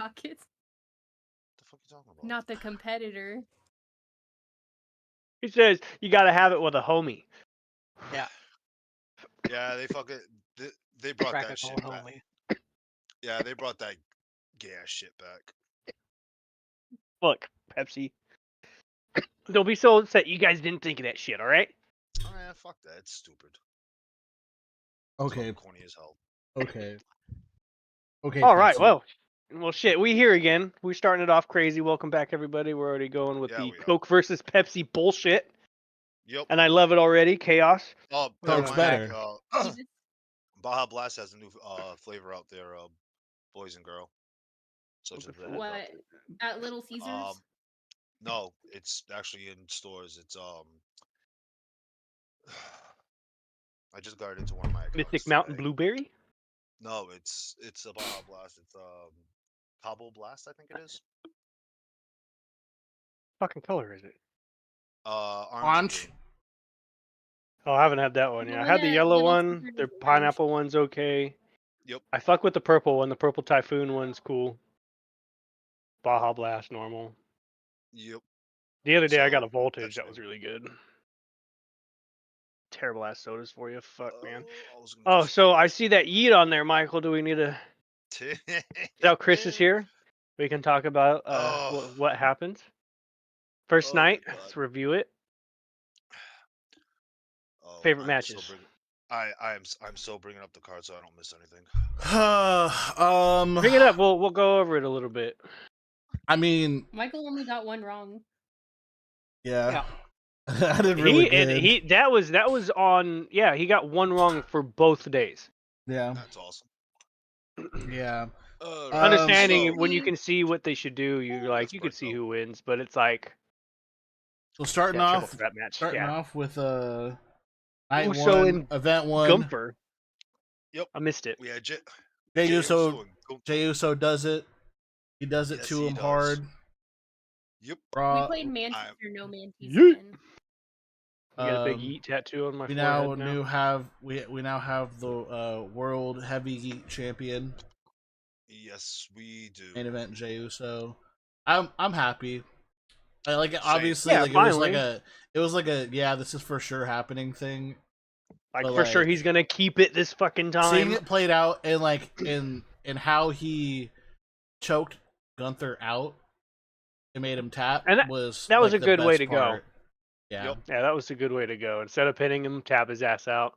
pockets, The fuck you talking about? not the competitor. He says you gotta have it with a homie. Yeah. Yeah, they brought Crack that a shit cone back. homie. Yeah, they brought that gay ass shit back. Look, Pepsi. Don't be so upset you guys didn't think of that shit, alright? Oh man, fuck that. It's stupid. It's Okay. fucking corny as hell. Okay. Okay. Alright, Pepsi. well shit, we here again. We're starting it off crazy. Welcome back everybody. We're already going with Yeah, the we are. Coke versus Pepsi bullshit. Yep. And I love it already. Chaos. Oh, So that it's reminds me, better. Baja Blast has a new flavor out there, boys and girl. Such as that. What? At Little Caesars? No, it's actually in stores. It's I just got it into one of my accounts. Mystic Mountain today. Blueberry? No, it's a Baja Blast. It's Cabo Blast, I think it is. Fucking color is it? Orange. and Orange. green. Oh, I haven't had that one. The Yeah, I one had the at yellow Little one. Caesars Their is orange. pineapple one's okay. Yep. I fuck with the purple one. The purple typhoon one's cool. Baja Blast normal. Yep. The other day I got So, a voltage that's that was new. really good. Terrible ass sodas for you. Fuck man. I was gonna Oh, just- so I see that yeet on there, Michael. Do we need to? Now Chris is here. We can talk about Oh. what happened. First Oh my night. God. Let's review it. Oh, Favorite I'm matches. I'm so bringing up the card so I don't miss anything. Bring it up. We'll go over it a little bit. I mean, Michael only got one wrong. yeah. I did really good. That was on. Yeah, he got one wrong for both days. Yeah. That's awesome. Yeah. Understanding so- when you can see what they should do, you're like That's you can right, see though. who wins, but it's like So starting yeah, triple off threat match. starting Yeah. off with night Uso one, and event one. Gumper. Yep. I missed it. We had Jey Jey Uso Uso and Gunther. Jey Uso does it. He does it Yes, to he him does. hard. Yep. We played Mantis or no Mantis Yeet. again. I got a big yeet tattoo on my We forehead we now have the world heavy champion. Yes, we do. Main event Jey Uso. I'm happy. I like it. Same. Obviously, Yeah, like finally. it was like a yeah, this is for sure happening thing. Like But, for sure like, he's gonna keep it this fucking time. Seeing it played out and like in how he choked Gunther out and made him tap And that was was like, a good the way best to go. part. Yeah. Yep. Yeah, that was a good way to go. Instead of pinning him, tap his ass out.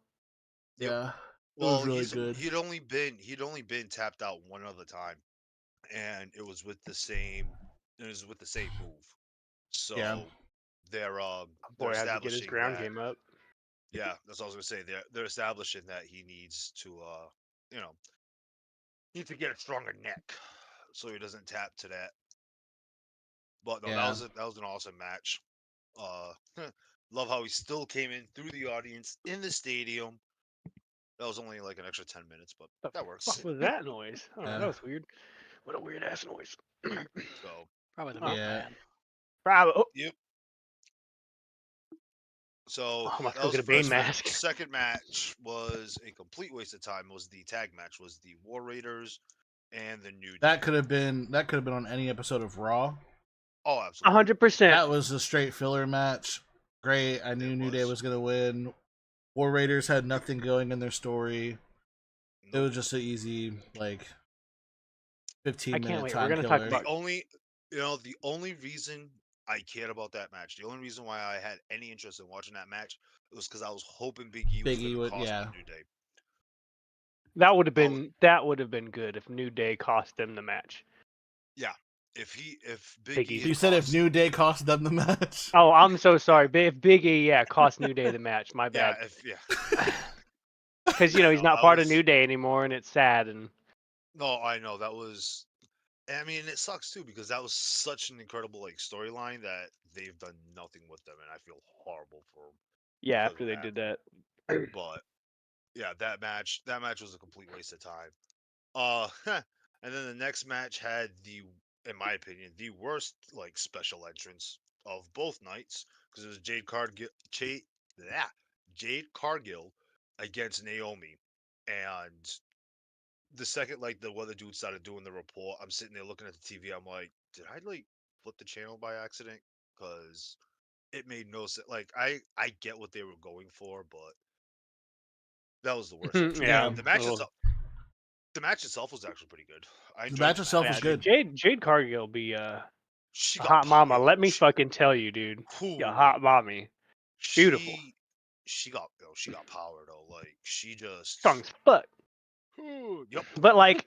Yep. Yeah. Well, really good. He'd only been tapped out one other time, and it was with the same move. So Yeah. they're Boy, had to get his establishing ground that. game up. Yeah, that's what I was gonna say. They're establishing that he needs to needs to get a stronger neck, so he doesn't tap to that. But no, Yeah. that was an awesome match. Love how he still came in through the audience in the stadium. That was only like an extra 10 minutes, but that works. What was that noise? Oh, Yeah. that was weird. What a weird ass noise. So Probably the Oh, milkman. Bravo. yep. So Oh, my that was get the a Bane first mask. Second match was a complete waste of time. Was the tag match? Was the War Raiders and the New Day. That could have been on any episode of Raw. Oh, absolutely. 100%. That was a straight filler match. Great. I knew New Day was gonna win. War Raiders had nothing going in their story. It was just an easy 15-minute wait. time We're gonna killer. talk about The only reason I cared about that match, the only reason why I had any interest in watching that match was because I was hoping Big E was going to cost the New Day. That would have been good if New Day cost them the match. Yeah, if Big E. You said if New Day cost them the match. Oh, I'm so sorry. If Big E, cost New Day the match. My bad. Because he's not part of New Day anymore, and it's sad. And no, I know that was. I mean, it sucks too because that was such an incredible storyline that they've done nothing with them, and I feel horrible for them. Yeah, after they did that. But yeah, that match was a complete waste of time. And then the next match had in my opinion, the worst special entrance of both nights because it was Jade Cargill against Naomi, and the second like the other dude started doing the report, I'm sitting there looking at the TV. I'm like, did I like flip the channel by accident? Because it made no sense. Like I get what they were going for, but that was the worst. entrance. Yeah. The match itself. The match itself was actually pretty good. I The enjoyed match itself Yeah, was dude, good. Jade Cargill be She a got hot mama. yo, Let me she- fucking tell you, dude. You Ooh, hot mommy. Beautiful. She got power though. Like she just Strong as fuck. Yep. But like,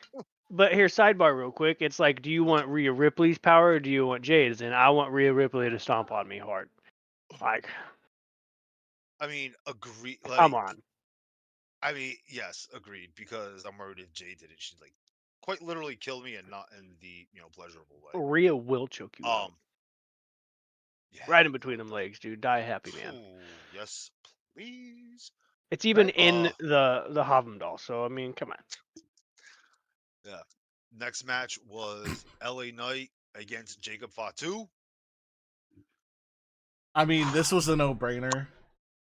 but here, sidebar real quick. It's like, do you want Rhea Ripley's power or do you want Jade's? And I want Rhea Ripley to stomp on me hard. Like, I mean, agree. Like, come on. I mean, yes, agreed. Because I'm worried if Jade did it, she'd like quite literally kill me, and not in the pleasurable way. Rhea will choke you out. Yeah. Right in between them legs, dude. Die happy, man. Ooh, yes, please. It's even Right. in the Havendal. So I mean, come on. Yeah. Next match was LA Knight against Jacob Fatu. I mean, this was a no-brainer.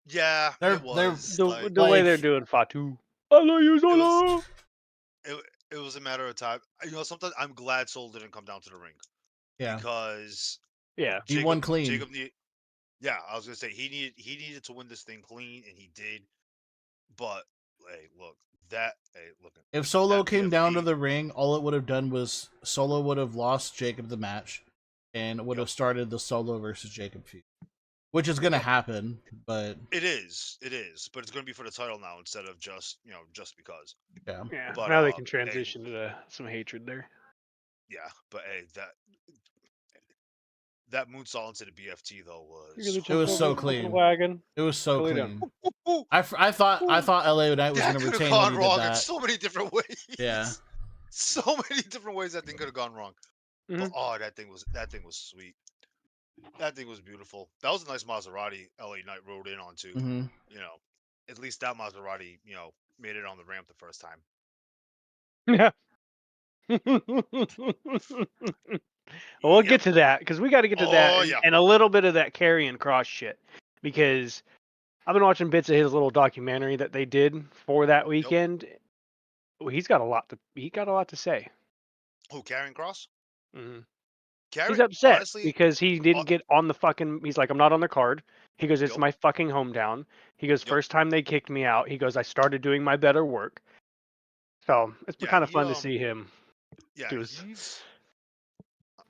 Yeah, it was. The like, way they're doing Fatu. I love you, Solo. it was a matter of time. Sometimes I'm glad Soul didn't come down to the ring. Yeah. Because Yeah, he won clean. Jacob I was gonna say he needed to win this thing clean, and he did. But if Solo that came down to BFT the ring, all it would have done was Solo would have lost Jacob the match, and would have started the Solo versus Jacob feud, which is gonna happen. But it is, but it's gonna be for the title now instead of just just because. yeah. yeah. But, Now they can transition to some hatred there. Yeah, but hey, that moonsault into the BFT though It was so clean. Wagon. It was so Totally clean. Ooh, I thought LA Knight was that gonna could have retain gone when he wrong did in that. so many different ways. Yeah. So many different ways that thing could have gone wrong. But that thing was sweet. That thing was beautiful. That was a nice Maserati LA Knight rode in onto. Mm-hmm. At least that Maserati, made it on the ramp the first time. Yeah. We'll Yep. get to that because we got to get to that and a little bit of that Karrion Kross shit because I've been watching bits of his little documentary that they did for that weekend. Well, he's got a lot to say. Who, Karrion Kross? Mm-hmm. Karrion, he's upset honestly, because he didn't get on the fucking. He's like, I'm not on the card. He goes, it's my fucking hometown. He goes, first time they kicked me out. He goes, I started doing my better work. So it's been kind of fun to see him. Yeah, he's.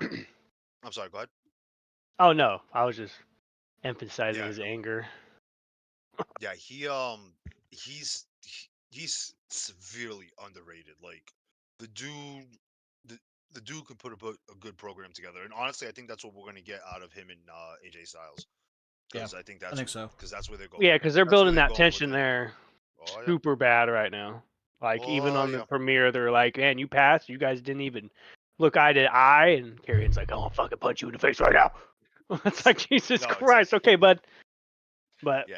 I'm sorry. Go ahead. Oh no, I was just emphasizing his anger. Yeah, he's severely underrated. Like the dude can put a good program together, and honestly, I think that's what we're gonna get out of him and AJ Styles. Because I think so. Because that's where they're going. Yeah, because they're building that tension there, super bad right now. Like even on the premiere, they're like, "Man, you passed. You guys didn't even look eye to eye." And Karrion's like, "I'll fucking punch you in the face right now." It's like Jesus Christ. Okay, bud. But yeah,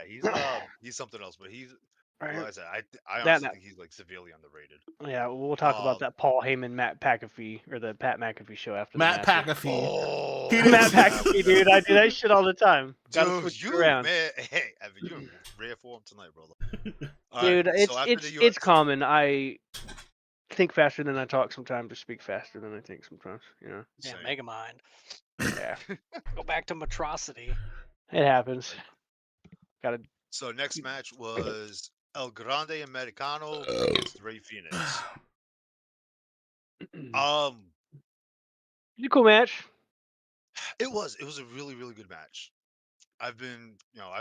he's something else. But he's like I said, I honestly think he's like severely underrated. Yeah, we'll talk about that Paul Heyman, Matt McAfee, or the Pat McAfee show after Matt the match. McAfee. Matt McAfee, dude. I do that shit all the time. Gotta switch around. Man, hey, Evan, you're rare for him tonight, brother. Dude, it's common. I think faster than I talk sometimes, or speak faster than I think sometimes. Yeah, Megamind. Yeah. Go back to Matrocity. It happens. So next match was El Grande Americano against Rey Fenix. It's a cool match. It was a really, really good match. I've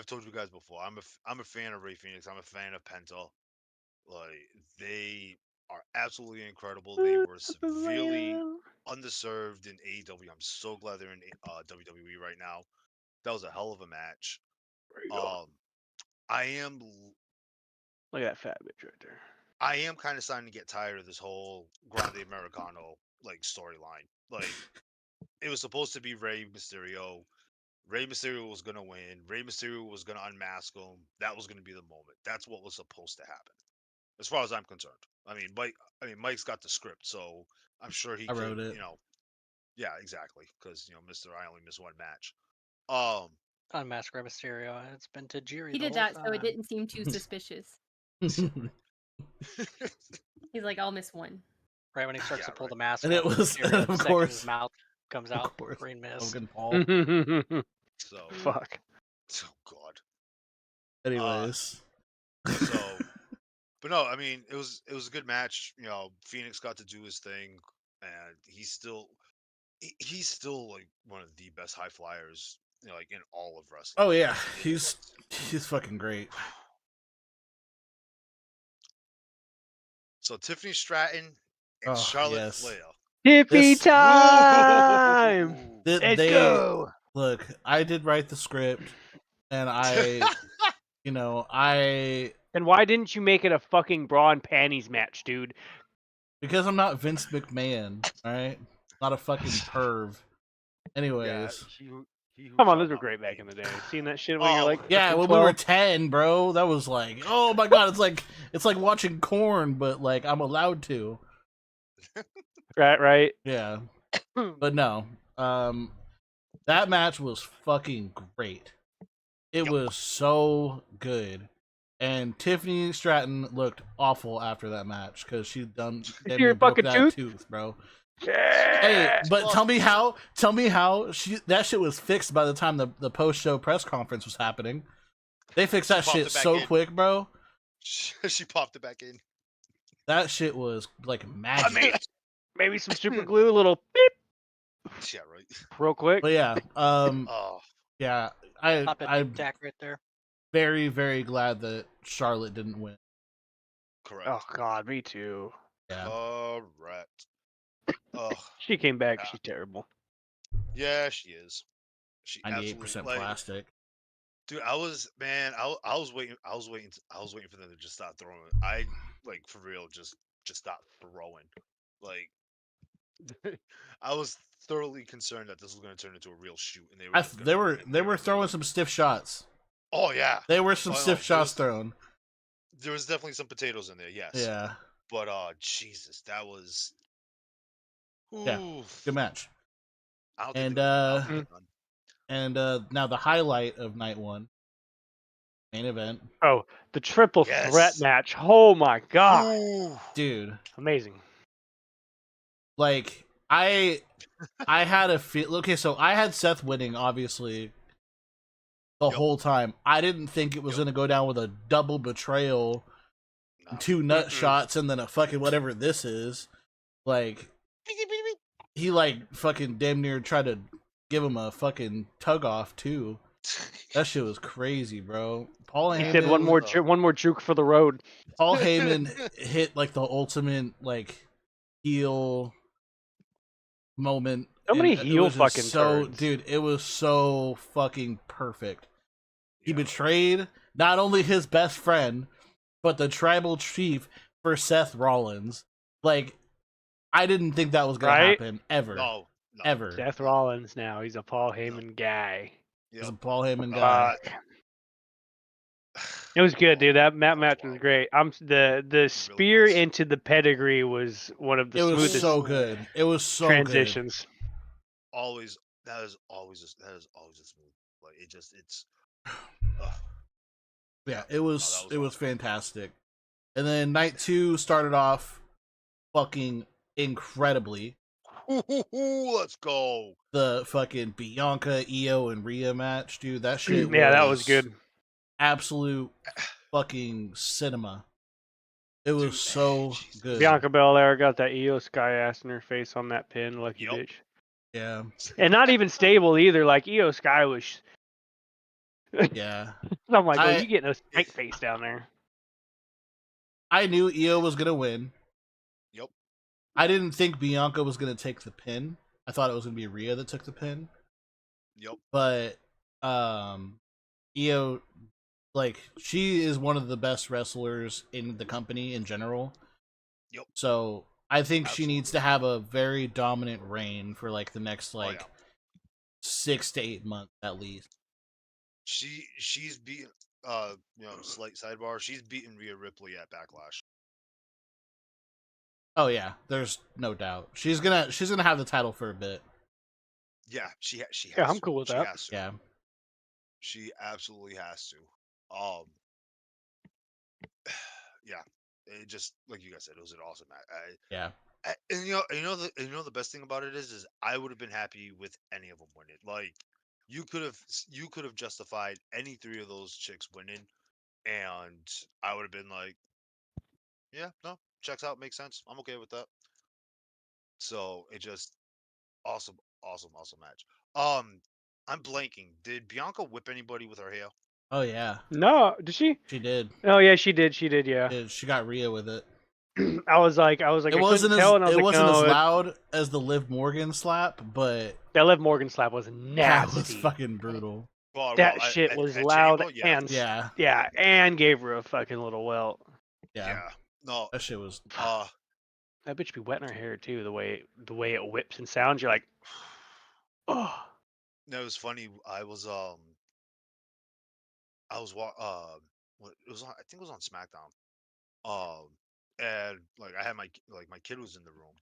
told you guys before. I'm a fan of Rey Fenix. I'm a fan of Penta. Like they are absolutely incredible. They were severely underserved in AEW. I'm so glad they're in WWE right now. That was a hell of a match. I am. Look at that fat bitch right there. I am kind of starting to get tired of this whole Grande Americano like storyline. Like it was supposed to be Rey Mysterio. Rey Mysterio was gonna win. Rey Mysterio was gonna unmask him. That was gonna be the moment. That's what was supposed to happen, as far as I'm concerned. Mike's got the script, so I'm sure he wrote it. Yeah, exactly. Because Mister, I only missed one match. Unmasked Rey Mysterio. It's been Tajiri. He did that, so it didn't seem too suspicious. He's like, I'll miss one. Right when he starts to pull the mask And off, it was, Fury, of the second course, his mouth comes out, course, green mist. Logan Paul. So Fuck. oh god. Anyways. But no, I mean it was a good match. You know, Phoenix got to do his thing, and he's still like one of the best high flyers, you know, like in all of wrestling. Oh yeah, he's fucking great. So Tiffany Stratton and Charlotte Flair. Tiffy time! Let's go! Look, I did write the script, and And why didn't you make it a fucking bra and panties match, dude? Because I'm not Vince McMahon, alright? Not a fucking perv. Anyways. Come on, those were great back in the day. Seeing that shit when you're like, yeah, when we were 10, bro, that was like, oh my god, it's like watching Korn, but like I'm allowed to. Right. Yeah. But no, that match was fucking great. It was so good. And Tiffany Stratton looked awful after that match because she broke that tooth, bro. Yeah. Hey, but tell me how that shit was fixed by the time the post-show press conference was happening. They fixed that shit so quick, bro. She popped it back in. That shit was like magic. Maybe some super glue, a little beep. Yeah, right. Real quick. But yeah, yeah, I'm Jack right there. very, very glad that Charlotte didn't win. Correct. Oh god, me too. Yeah. Correct. She came back. She's terrible. Yeah, she is. She 98% plastic. Dude, I was waiting for them to just stop throwing. I like for real just stop throwing. Like I was thoroughly concerned that this was going to turn into a real shoot, and they were throwing some stiff shots. Oh yeah, they were some stiff shots thrown. There was definitely some potatoes in there. Yes. Yeah. But Jesus, that was. Yeah, good match. And now the highlight of night one, main event. Oh, the triple threat match! Oh my god, dude, amazing. Like I had a feel. Okay, so I had Seth winning, obviously, the whole time. I didn't think it was gonna go down with a double betrayal, 2 nut shots, and then a fucking whatever this is. Like. He like fucking damn near tried to give him a fucking tug off too. That shit was crazy, bro. Paul Heyman. He said one more juke for the road. Paul Heyman hit like the ultimate like heel moment. So many heel fucking turns. Dude, it was so fucking perfect. He betrayed not only his best friend, but the tribal chief for Seth Rollins. Like, I didn't think that was going to happen ever. No. Ever. Seth Rollins now. He's a Paul Heyman guy. He's a Paul Heyman guy. It was good, dude. That match was great. The spear into the pedigree was one of the smoothest. It was so good. It was so transitions. Good. That is always a smooth. Like it's. Yeah, it was fantastic. And then night 2 started off fucking incredibly. Let's go. The fucking Bianca, Io, and Rhea match, dude. That shit. Yeah, that was good. Absolute fucking cinema. It was so good. Bianca Belair got that Io Sky ass in her face on that pin, lucky bitch. Yeah. And not even stable either. Like Io Sky was. Yeah. I'm like, you getting a snake face down there. I knew Io was gonna win. Yep. I didn't think Bianca was gonna take the pin. I thought it was gonna be Rhea that took the pin. Yep. But Io, like, she is one of the best wrestlers in the company in general. Yep. So I think she needs to have a very dominant reign for like the next 6 to 8 months at least. She's beaten slight sidebar, she's beaten Rhea Ripley at Backlash. Oh yeah, there's no doubt. She's gonna have the title for a bit. Yeah, she has Yeah, I'm cool with that. Yeah. She absolutely has to. Yeah. it just like you guys said, it was an awesome match. Yeah. And the best thing about it is I would have been happy with any of them winning. Like you could have justified any three of those chicks winning, and I would have been like, yeah, no, checks out, makes sense. I'm okay with that. So it just awesome, awesome match. I'm blanking. Did Bianca whip anybody with her hair? Oh yeah, No, did she? she did. Oh yeah, she did. She did. Yeah. She got Rhea with it. I was like, It I wasn't couldn't as tell, and I was it like, wasn't no, as loud as the Liv Morgan slap, but that Liv Morgan slap was nasty. that was fucking brutal. That shit was loud and yeah, and gave her a fucking little welt. Yeah. No, that shit was. That bitch be wetting her hair too. The way it whips and sounds, you're like, oh. No, it was funny. I was it was on, I think it was on SmackDown. And like I had my kid was in the room,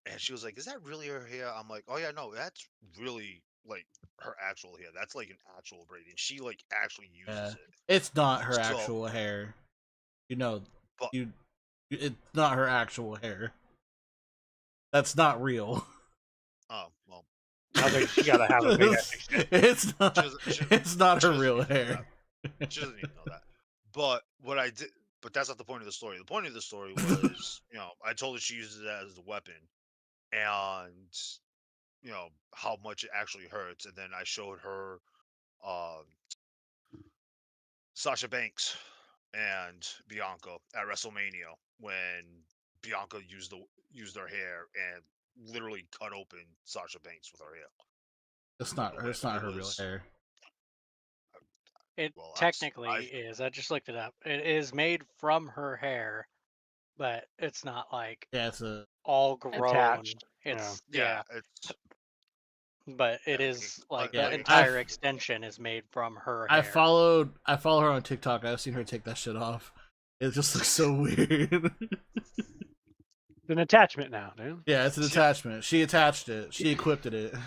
and she was like, "Is that really her hair?" I'm like, "Oh yeah, no, that's really like her actual hair. That's like an actual braid, and she like actually uses it. It's not her actual hair, but it's not her actual hair. That's not real. Oh well, I think she gotta have a big extension. It's not her real hair. She doesn't even know that. But what I did. But that's not the point of the story. The point of the story was, I told her she uses it as a weapon, and how much it actually hurts. And then I showed her Sasha Banks and Bianca at WrestleMania when Bianca used her hair and literally cut open Sasha Banks with her hair. It's not her real hair. It technically is. I just looked it up. It is made from her hair, but it's not like it's all grown. Attached. It's It's but it is like the entire extension is made from her hair. I follow her on TikTok. I've seen her take that shit off. It just looks so weird. It's an attachment now, dude. Yeah, it's an attachment. She attached it. She equipped it. Right.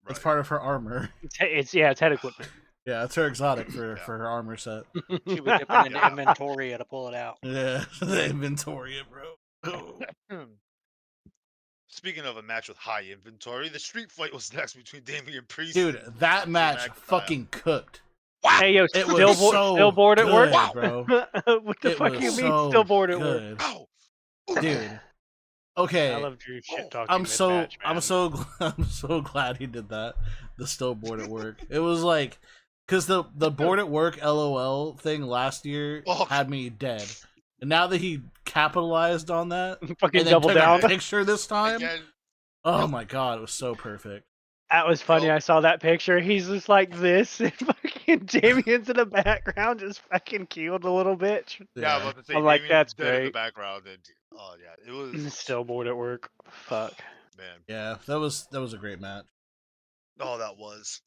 It's part of her armor. It's head equipment. Yeah, it's her exotic for her armor set. She was dipping into inventory to pull it out. Yeah, the inventory, bro. Speaking of a match with high inventory, the street fight was next between Damian Priest. Dude, that match fucking cooked. Wow. Hey yo, still bored at work, bro. What the fuck you mean still bored at work? Dude. Okay. I love Drew shit talking. I'm so glad he did that. The still bored at work. It was like, because the bored at work LOL thing last year had me dead, and now that he capitalized on that, fucking double down picture this time. Oh my god, it was so perfect. That was funny. I saw that picture. He's just like this, and fucking Damian's in the background, just fucking keeled a little bit. Yeah, I'm about to say, I'm like, that's great. In the background, and it was still bored at work. Fuck, man. Yeah, that was a great match. Oh, that was.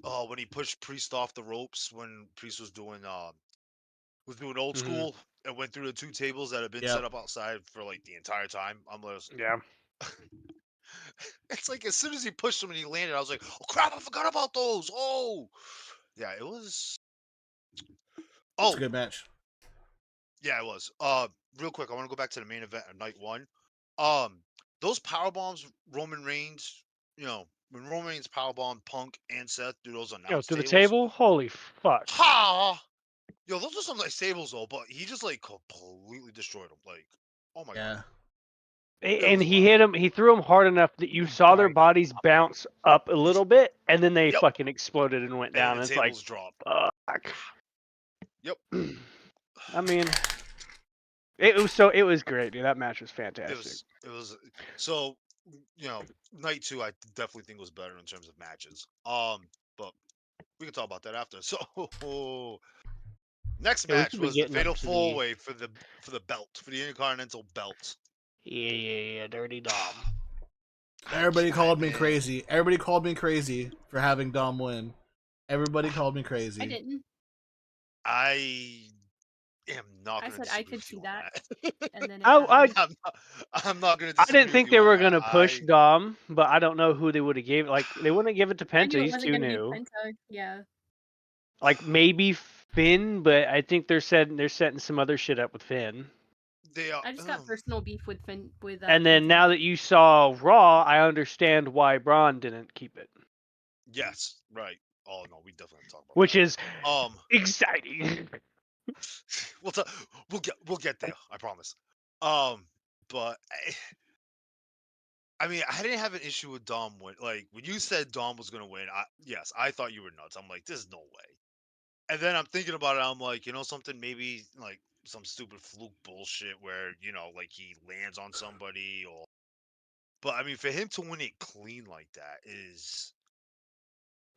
Oh, when he pushed Priest off the ropes when Priest was doing old school and went through the two tables that had been set up outside for like the entire time. I'm like, yeah. It's like as soon as he pushed him and he landed, I was like, "Oh crap! I forgot about those." Oh, yeah, it was. Oh, it's a good match. Yeah, it was. Real quick, I want to go back to the main event of night one. Those power bombs, Roman Reigns. When Roman Reigns powerbombed Punk and Seth through those announce through the table. Holy fuck! Ha! Yo, those are some nice tables though, but he just like completely destroyed them. Like, oh my god. And he hit him. He threw him hard enough that you saw their bodies bounce up a little bit, and then they fucking exploded and went down. And it's like, fuck. Yep. I mean, it was great, dude. That match was fantastic. It was so. Night two, I definitely think was better in terms of matches. But we can talk about that after. So next match was the Fatal 4-Way for the belt, for the Intercontinental belt. Yeah, Dirty Dom. Everybody called me crazy. Everybody called me crazy for having Dom win. Everybody called me crazy. I didn't. I am not. I said I could see that. And then I'm not gonna. I didn't think they were gonna push Dom, but I don't know who they would have gave. Like they wouldn't give it to Penta. He's too new. Yeah. Like maybe Finn, but I think they're setting some other shit up with Finn. They are. I just got personal beef with And then Penta. now that you saw Raw, I understand why Braun didn't keep it. Yes, right. Oh no, we definitely have to talk about Which that. is exciting. We'll get there. I promise. But I mean, I didn't have an issue with Dom win. Like when you said Dom was gonna win, yes, I thought you were nuts. I'm like, there's no way. And then I'm thinking about it. I'm like, you know, something maybe like some stupid fluke bullshit where like he lands on somebody or. But I mean, for him to win it clean like that is.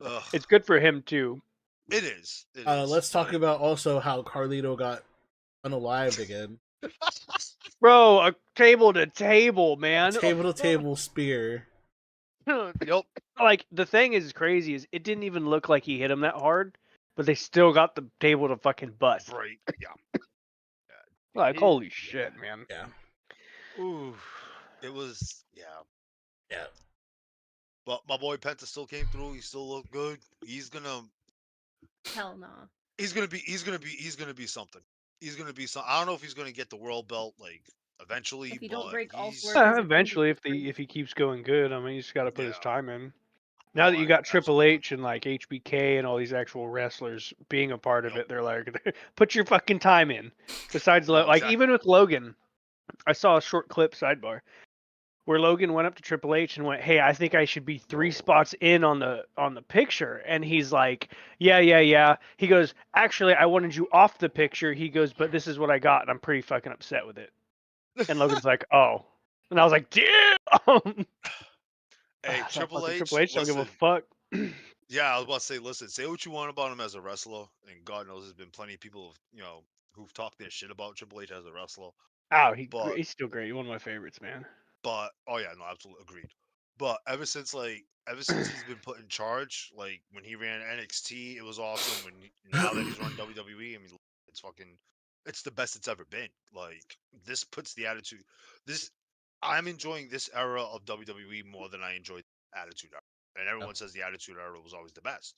Ugh. It's good for him too. It is. It is. Let's talk about also how Carlito got unalived again. Bro, a table to table, man. Table to table spear. Yep. Like the thing is crazy is it didn't even look like he hit him that hard, but they still got the table to fucking bust. Right. Yeah. Like holy shit, man. Yeah. Ooh. It was. Yeah. Yeah. But my boy Penta still came through. He still looked good. He's gonna. Hell no. He's gonna be something. He's gonna be some. I don't know if he's gonna get the world belt like eventually. If you don't break all he's- four of his Eventually, if opponents, he keeps going good, I mean, he's got to put his Yeah. time in. Now that you got Triple H and like HBK and all these actual wrestlers being a part of Yep. it, they're like, put your fucking time in. Besides, No, like exactly. even with Logan, I saw a short clip sidebar where Logan went up to Triple H and went, "Hey, I think I should be 3 spots in on the picture." And he's like, "Yeah." He goes, "Actually, I wanted you off the picture." He goes, "But this is what I got, and I'm pretty fucking upset with it." And Logan's like, "Oh," and I was like, "Damn." Hey, Triple H. Triple H don't give a Listen, fuck. yeah, I was about to say, listen, say what you want about him as a wrestler, and God knows there's been plenty of people, who've talked their shit about Triple H as a wrestler. Oh, But he's still great. He's one of my favorites, man. But oh yeah, no, absolutely agreed. But ever since he's been put in charge, like when he ran NXT, it was awesome. Now that he's run WWE, I mean, it's the best it's ever been. Like this puts the attitude. I'm enjoying this era of WWE more than I enjoyed Attitude Era, and everyone says the Attitude Era was always the best.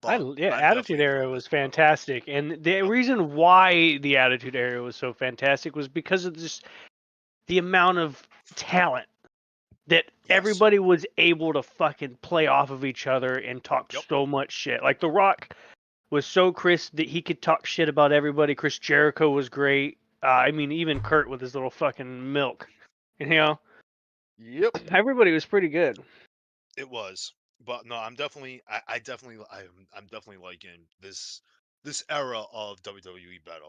Attitude definitely Era enjoying was this era. fantastic, and the reason why the Attitude Era was so fantastic was because of the amount of talent that everybody was able to fucking play off of each other and talk so much shit. Like The Rock was so crisp that he could talk shit about everybody. Chris Jericho was great. I mean, even Kurt with his little fucking milk. Yep. Everybody was pretty good. It was, but no, I'm definitely liking this era of WWE better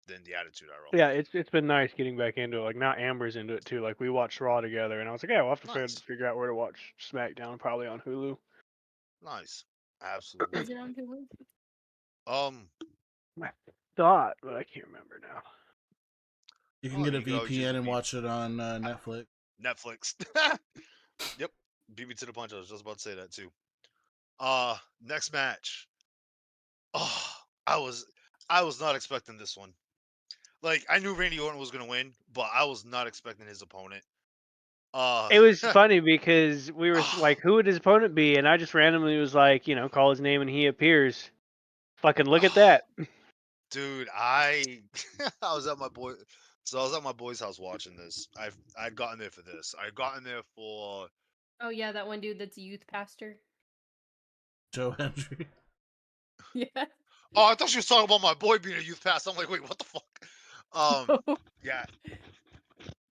than the Attitude Era. Yeah, it's been nice getting back into it. Like now Amber's into it too. Like we watched Raw together, and I was like, yeah, we'll have to figure out where to watch SmackDown. Probably on Hulu. Nice, absolutely. Is it on Hulu? I thought, but I can't remember now. You can get a VPN and watch it on Netflix. Netflix. Yep. Beat me to the punch. I was just about to say that too. Next match. Oh, I was not expecting this one. Like I knew Randy Orton was gonna win, but I was not expecting his opponent. It was funny because we were like, who would his opponent be? And I just randomly was like, call his name and he appears. Fucking look at that. Dude, I was at my boy's house watching this. I'd gotten there for this. I'd gotten there for. Oh yeah, that one dude that's a youth pastor. Joe Hendry. Yeah. Oh, I thought she was talking about my boy being a youth pastor. I'm like, wait, what the fuck? Yeah,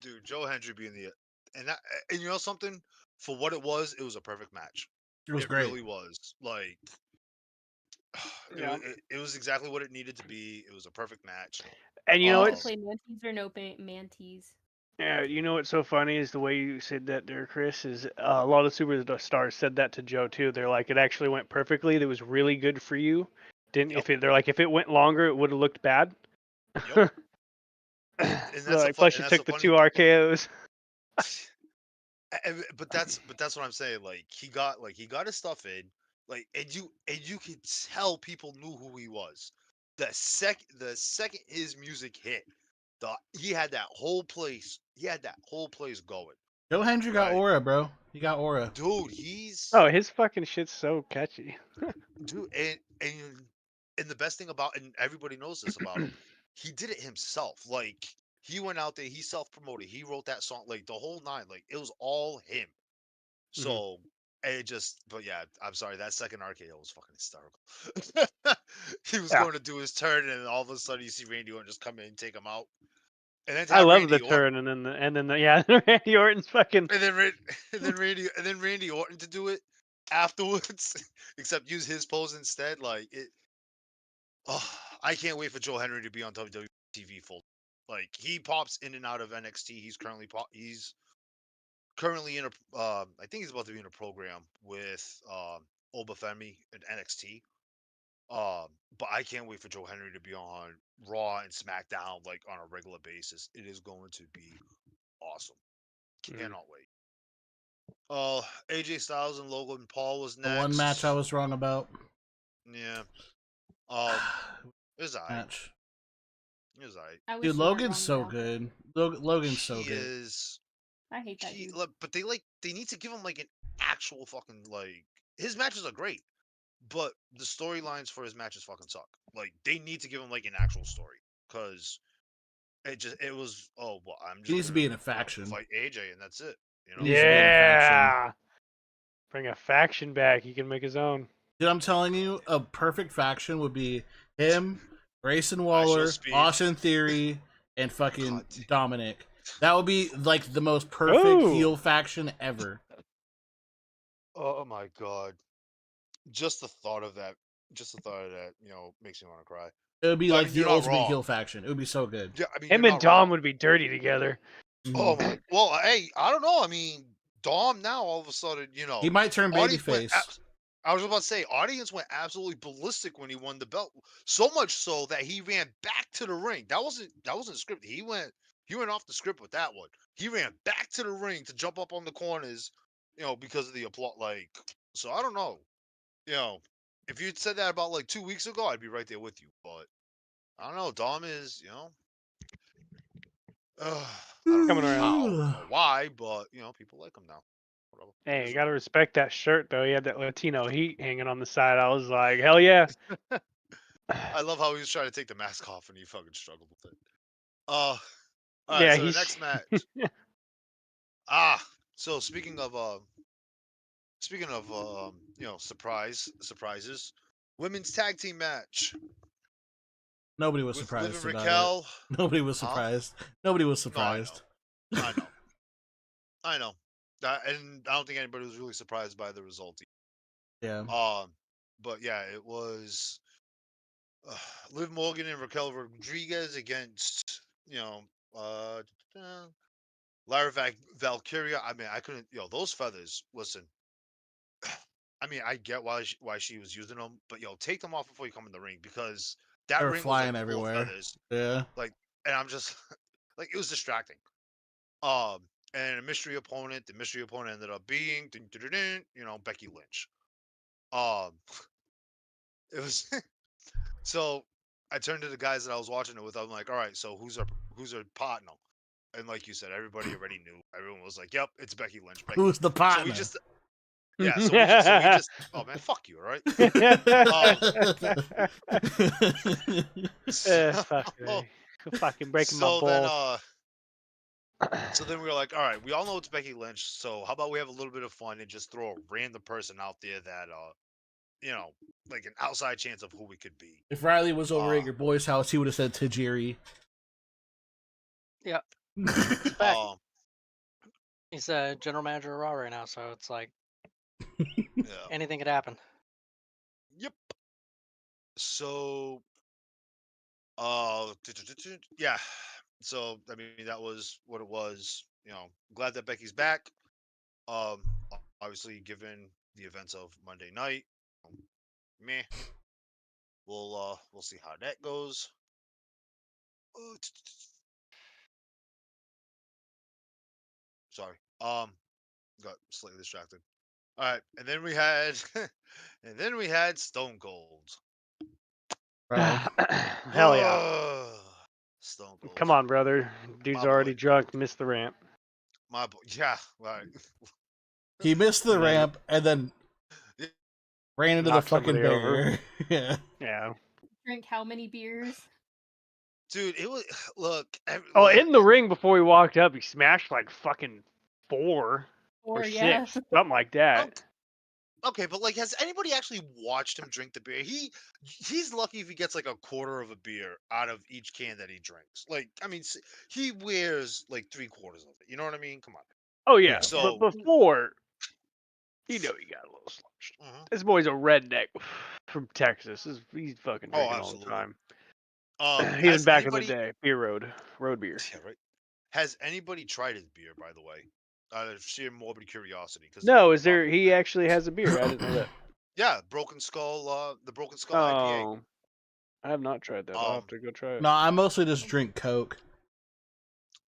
dude, Joe Hendry being and you know something, for what it was a perfect match. It was great. It really was. Like, it was exactly what it needed to be. It was a perfect match. And you know what? Play mantis or no mantis? Yeah, you know what's so funny is the way you said that there, Chris, is a lot of superstars said that to Joe too. They're like, it actually went perfectly. That was really good for you. If it went longer, it would have looked bad. Yep. Plus you took the 2 RKOs. But that's what I'm saying. Like he got his stuff in. Like and you could tell people knew who he was. The second his music hit, he had that whole place going. Joe Hendry got aura, bro. He got aura. Dude, his fucking shit's so catchy. Dude, and the best thing about, and everybody knows this about him, he did it himself. Like He went out there. He self-promoted. He wrote that song, like the whole nine. Like it was all him. So it just, but yeah, I'm sorry. That second RKO was fucking hysterical. He was Yeah. going to do his turn, and then all of a sudden you see Randy Orton just come in and take him out. And then to I have love Randy the Orton, turn, and then yeah, Randy Orton's fucking. and then Randy Orton to do it afterwards, except use his pose instead. Like it. Oh, I can't wait for Joe Henry to be on WWE TV full. Like he pops in and out of NXT. He's currently in a I think he's about to be in a program with Obafemi at NXT. But I can't wait for Joe Henry to be on Raw and SmackDown like on a regular basis. It is going to be awesome. Cannot wait. AJ Styles and Logan Paul was The next. one match I was wrong about. Yeah. It was alright. Match. It was alright. I wish Dude, you weren't Logan's wrong so about that. good. Logan's so He good. is. I hate that dude. But they need to give him like an actual fucking like his matches are great, but the storylines for his matches fucking suck. Like they need to give him like an actual story because it was I'm just He needs to gonna, be in a faction. fight AJ and that's it. You know? He needs to be in a faction. Yeah. Bring a faction back. He can make his own. Dude, I'm telling you, a perfect faction would be him, Grayson Waller, Speed. Austin Theory, and fucking God damn. Dominic. That would be like the most perfect Ooh. heel faction ever. Oh my god! Just the thought of that, makes me want to cry. It would be I like mean, the you're not ultimate wrong. heel faction. It would be so good. Yeah, I mean, Him you're and not wrong. Dom would be dirty together. Oh my! Well, hey, I don't know. I mean, Dom now all of a sudden, He might turn audience went babyface. I was about to say, audience went absolutely ballistic when he won the belt. So much so that he ran back to the ring. That wasn't scripted. He went off the script with that one. He ran back to the ring to jump up on the corners, because of the applause. Like, so I don't know. If you'd said that about like 2 weeks ago, I'd be right there with you. But I don't know. Dom is, I don't Coming know around. how, I don't know why, but people like him now. Whatever. Hey, you gotta respect that shirt though. He had that Latino heat hanging on the side. I was like, hell yeah. I love how he was trying to take the mask off and he fucking struggled with it. All right, Yeah, so the he's- next match. So speaking of surprises, women's tag team match. Nobody was with surprised Liv and about Raquel. it. Nobody was Huh? surprised. Nobody was No, surprised. I know. And I don't think anybody was really surprised by the result. Yeah. But yeah, it was Liv Morgan and Raquel Rodriguez against Lara Valkyria. I mean, I couldn't. Those feathers. Listen, I mean, I get why she was using them, but take them off before you come in the ring because that They were ring flying was like full of everywhere. feathers. Yeah. And I'm just like it was distracting. And a mystery opponent. The mystery opponent ended up being Becky Lynch. It was so I turned to the guys that I was watching it with. I'm like, all right, so who's our partner? And like you said, everybody already knew. Everyone was like, yep, it's Becky Lynch. Who's the So partner? we just oh man, fuck you, all right? Fucking breaking my So balls. then we were like, all right, we all know it's Becky Lynch, so how about we have a little bit of fun and just throw a random person out there that like an outside chance of who we could be. If Riley was over at your boy's house, he would have said Tajiri. Yeah. Um, He's a general manager of Raw right now, so it's like yeah. anything could happen. Yep. So, yeah. So I mean, that was what it was. Glad that Becky's back. Obviously, given the events of Monday night, meh. We'll see how that goes. Sorry. Got slightly distracted. All right, and then we had Stone Cold. Right. Hell yeah. Stone Cold. Come on, brother. Dude's My already boy. drunk, missed the ramp. My boy. Yeah, right. He missed the ramp and then ran into the Knocked fucking somebody over. barrier. Yeah. Yeah. Drink how many beers? Dude, it was look. Oh, like, in the ring before he walked up, he smashed like fucking 4 Or or yeah. 6, something like that. Okay, but like, has anybody actually watched him drink the beer? He's lucky if he gets like a quarter of a beer out of each can that he drinks. Like, I mean, he wears like 3/4 of it. You know what I mean? Come on. Oh yeah, So- but before, you know, he got a little slunched. Mhm. This boy's a redneck from Texas. He's fucking Oh, drinking all the absolutely. time. Has Even back in anybody- the day, beer road beer. Yeah, right. Has anybody tried his beer, by the way? Out of sheer morbid curiosity. Cause No, is there? He actually has a beer. I didn't know that. Yeah, Broken Skull. The Broken Skull IPA. Oh, I have not tried that. I'll have to go try it. No, I mostly just drink Coke.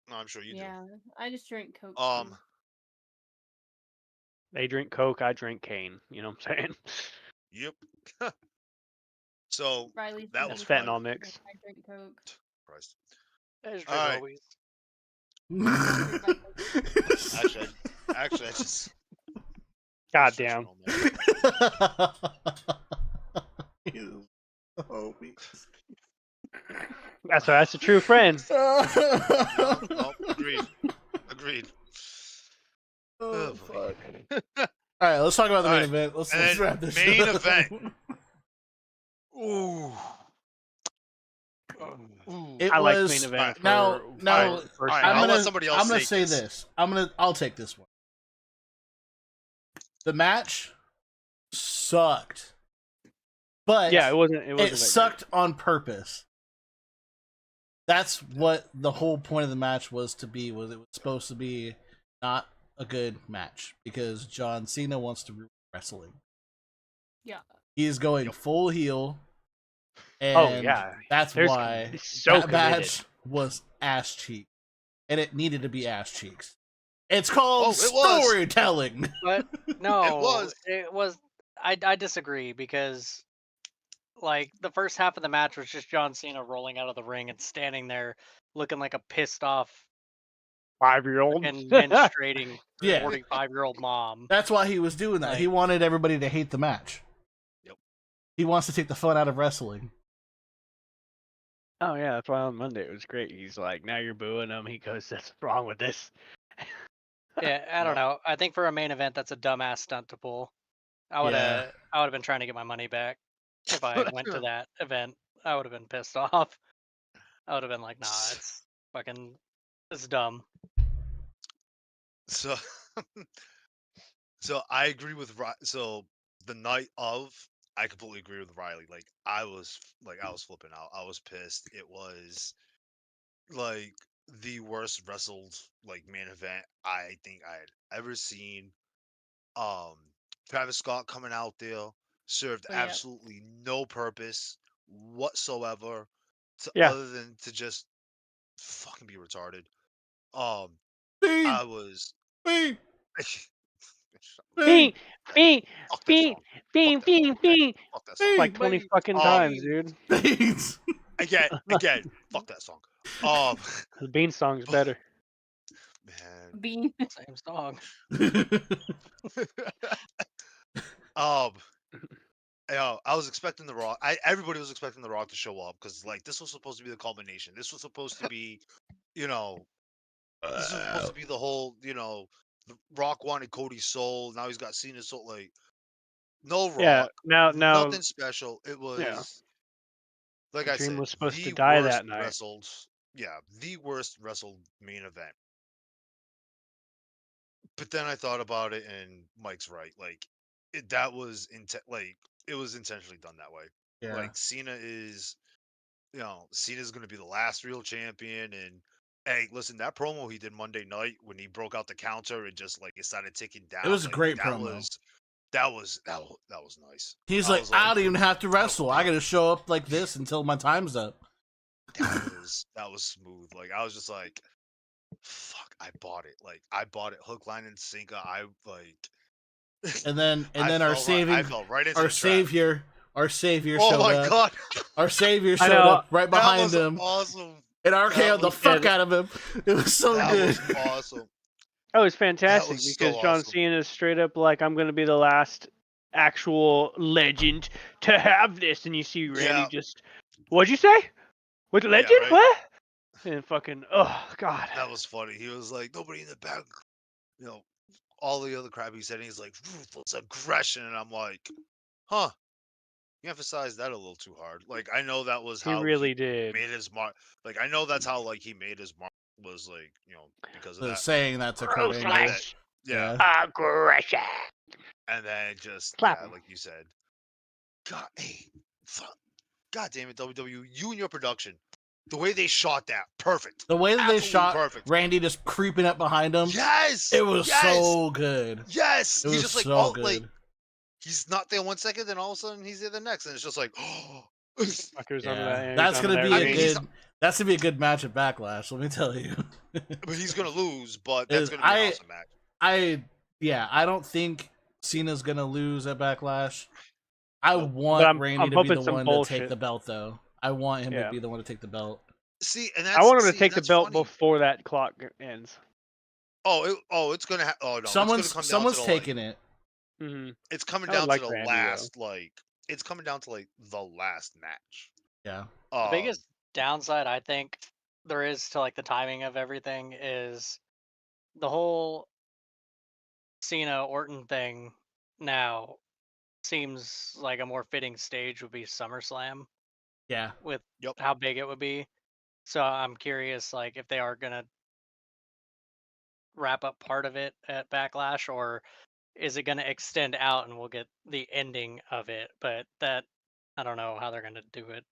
No, I'm sure you Yeah, I just drink Coke. do. too. They drink Coke. I drink Cane. You know what I'm saying? Yep. So Riley's that That's was drinking fentanyl fun. Coke, mix. I drink Coke. Christ. I just All drink right. Arby's. Actually, I just. Goddamn. That's a true friend. No, agreed. Oh, boy. fuck. All right, let's talk about the All main right, event. Let's and wrap this main up. event. Ooh. It I like was main event. now. for Now, first all right, time. I'll I'm let gonna. somebody else I'm gonna take say this. this. I'll take this one. The match sucked, but Yeah, it wasn't. It wasn't. it that sucked on purpose. That's what the whole point of the match was to be. Was it was supposed to be not a good match because John Cena wants to ruin wrestling. Yeah. He is going full heel, and Oh, yeah. that's There's- why he's so that committed. match was ass cheek, and it needed to be ass cheeks. It's called Oh, it was. storytelling. But no, was. It was. I disagree because, like, the first half of the match was just John Cena rolling out of the ring and standing there looking like a pissed off 5-year-old. and menstruating Yeah. 45-year-old mom. That's why he was doing that. He Like- wanted everybody to hate the match. Yep. He wants to take the fun out of wrestling. Oh yeah, that's why on Monday it was great. He's like, "Now you're booing him." He goes, "That's wrong with this." Yeah, I don't know. I think for a main event, that's a dumbass stunt to pull. I would have been trying to get my money back if I went to that event. I would have been pissed off. I would have been like, nah, it's dumb. So, so I agree with so the night of, I completely agree with Riley. Like I was flipping out. I was pissed. It was like the worst wrestled like main event I think I had ever seen. Travis Scott coming out there served Oh, yeah. absolutely no purpose whatsoever, Yeah. other than to just fucking be retarded. Bean, I was. bean, Bean, bean, Fuck that bean, song. bean, Fuck that bean, song. bean. Fuck that song. Bean. Like 20 fucking Um, times, dude. beans. Again, fuck that song. The Bean song's better. Man. Bean. Same song. I was expecting the Rock. Everybody was expecting the Rock to show up because like this was supposed to be the culmination. This was supposed to be, this was supposed to be the whole, the Rock wanted Cody's soul. Now he's got Cena's soul. Like, no Rock. Yeah. Now, Nothing special. It was like I Dream said, was supposed to the die worst that night. wrestled. Yeah, the worst wrestled main event. But then I thought about it, and Mike's right. Like, that was it was intentionally done that way. Yeah. Like Cena is, Cena's going to be the last real champion. And hey, listen, that promo he did Monday night when he broke out the counter and just like it started ticking down. It was a like, great that promo. that was nice. He's I like, was I don't even have to wrestle. I man. gotta show up like this until my time's up. That was smooth. Like I was just like, fuck, I bought it. Like I bought it hook, line, and sinker. I like. And then I our fell saving, I fell right into our the trap. savior Oh showed my up. god, Our savior I showed know. up right that behind was him awesome. and RKO'd the was fuck good. out of him. It was so That good. was awesome. Oh, it's fantastic was because so John awesome. Cena is straight up like, "I'm going to be the last actual legend to have this," and you see Randy Yeah. just, "What'd you say? With the legend? right? What? And fucking, oh god. That was funny. He was like, nobody in the back, you know, all the other crap he said. And he's like, ruthless aggression, and I'm like, huh? You emphasized that a little too hard. Like, I know that was He how really did. made his mark. Like, I know that's how like he made his mark was like, because of The that. saying that to Kurt Angle. Ruthless Yeah. aggression. And then just Clap yeah, him. like you said, God, hey, fuck, God damn it, WWE, you and your production, the way they shot that, perfect. The way that they Absolutely shot perfect. Randy just creeping up behind him, Yes, it was yes, so good. yes. It He's was just like, so oh, good. like he's not there 1 second, then all of a sudden he's there the next, and it's just like, oh. Fuckers under that. Yeah, that's gonna be I a mean, good. That's gonna be a good match at Backlash. Let me tell you. But he's gonna lose, but that's Is- gonna be an awesome match. I don't think Cena's gonna lose at Backlash. I Nope. want Randy I'm to be hoping the some one bullshit. to take the belt, though. I want him to Yeah. be the one to take the belt. See, and that's I want him to see, take the that's belt funny. before that clock ends. It's gonna. Oh no, Someone's it's gonna come down someone's to the, taking it. Mm-hmm. It's coming I would down like to the Randy, last, like it's coming down to like the last match. Yeah. The biggest downside I think there is to like the timing of everything is the whole Cena Orton thing now seems like a more fitting stage would be SummerSlam Yeah. with Yep. how big it would be. So I'm curious like if they are gonna wrap up part of it at Backlash or is it gonna extend out and we'll get the ending of it? But that I don't know how they're gonna do it.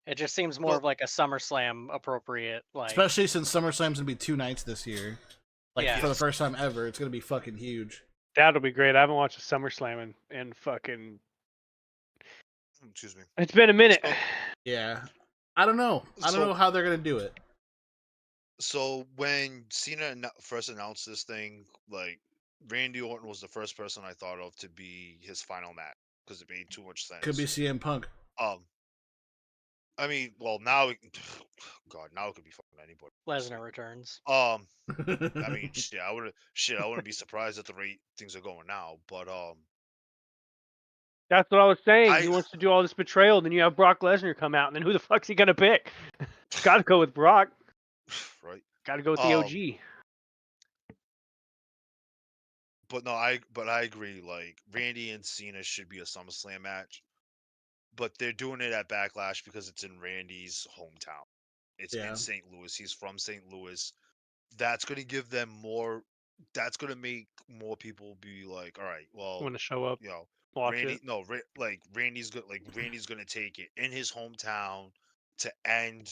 It just seems more Well- of like a SummerSlam appropriate like Especially since SummerSlam's gonna be 2 nights this year. Like Yeah. for the first time ever, it's gonna be fucking huge. That'll be great. I haven't watched a SummerSlam in fucking. Excuse me. It's been a minute. So- Yeah. I don't know. I don't So- know how they're gonna do it. So when Cena first announced this thing, like Randy Orton was the first person I thought of to be his final match because it made too much sense. Could be CM Punk. I mean, well now, God, now it could be fucking anybody. Lesnar returns. I mean, I wouldn't be surprised at the rate things are going now. But That's what I was saying. I- He wants to do all this betrayal. Then you have Brock Lesnar come out, and then who the fuck's he gonna pick? Got to go with Brock. right. Got to go with the Um, OG. But no, I agree. Like Randy and Cena should be a SummerSlam match, but they're doing it at Backlash because it's in Randy's hometown. It's Yeah. in St. Louis. He's from St. Louis. That's going to give them more. That's going to make more people be like, all right, well, Want to show up? you know, Watch Randy. it. No, like Randy's going to take it in his hometown to end,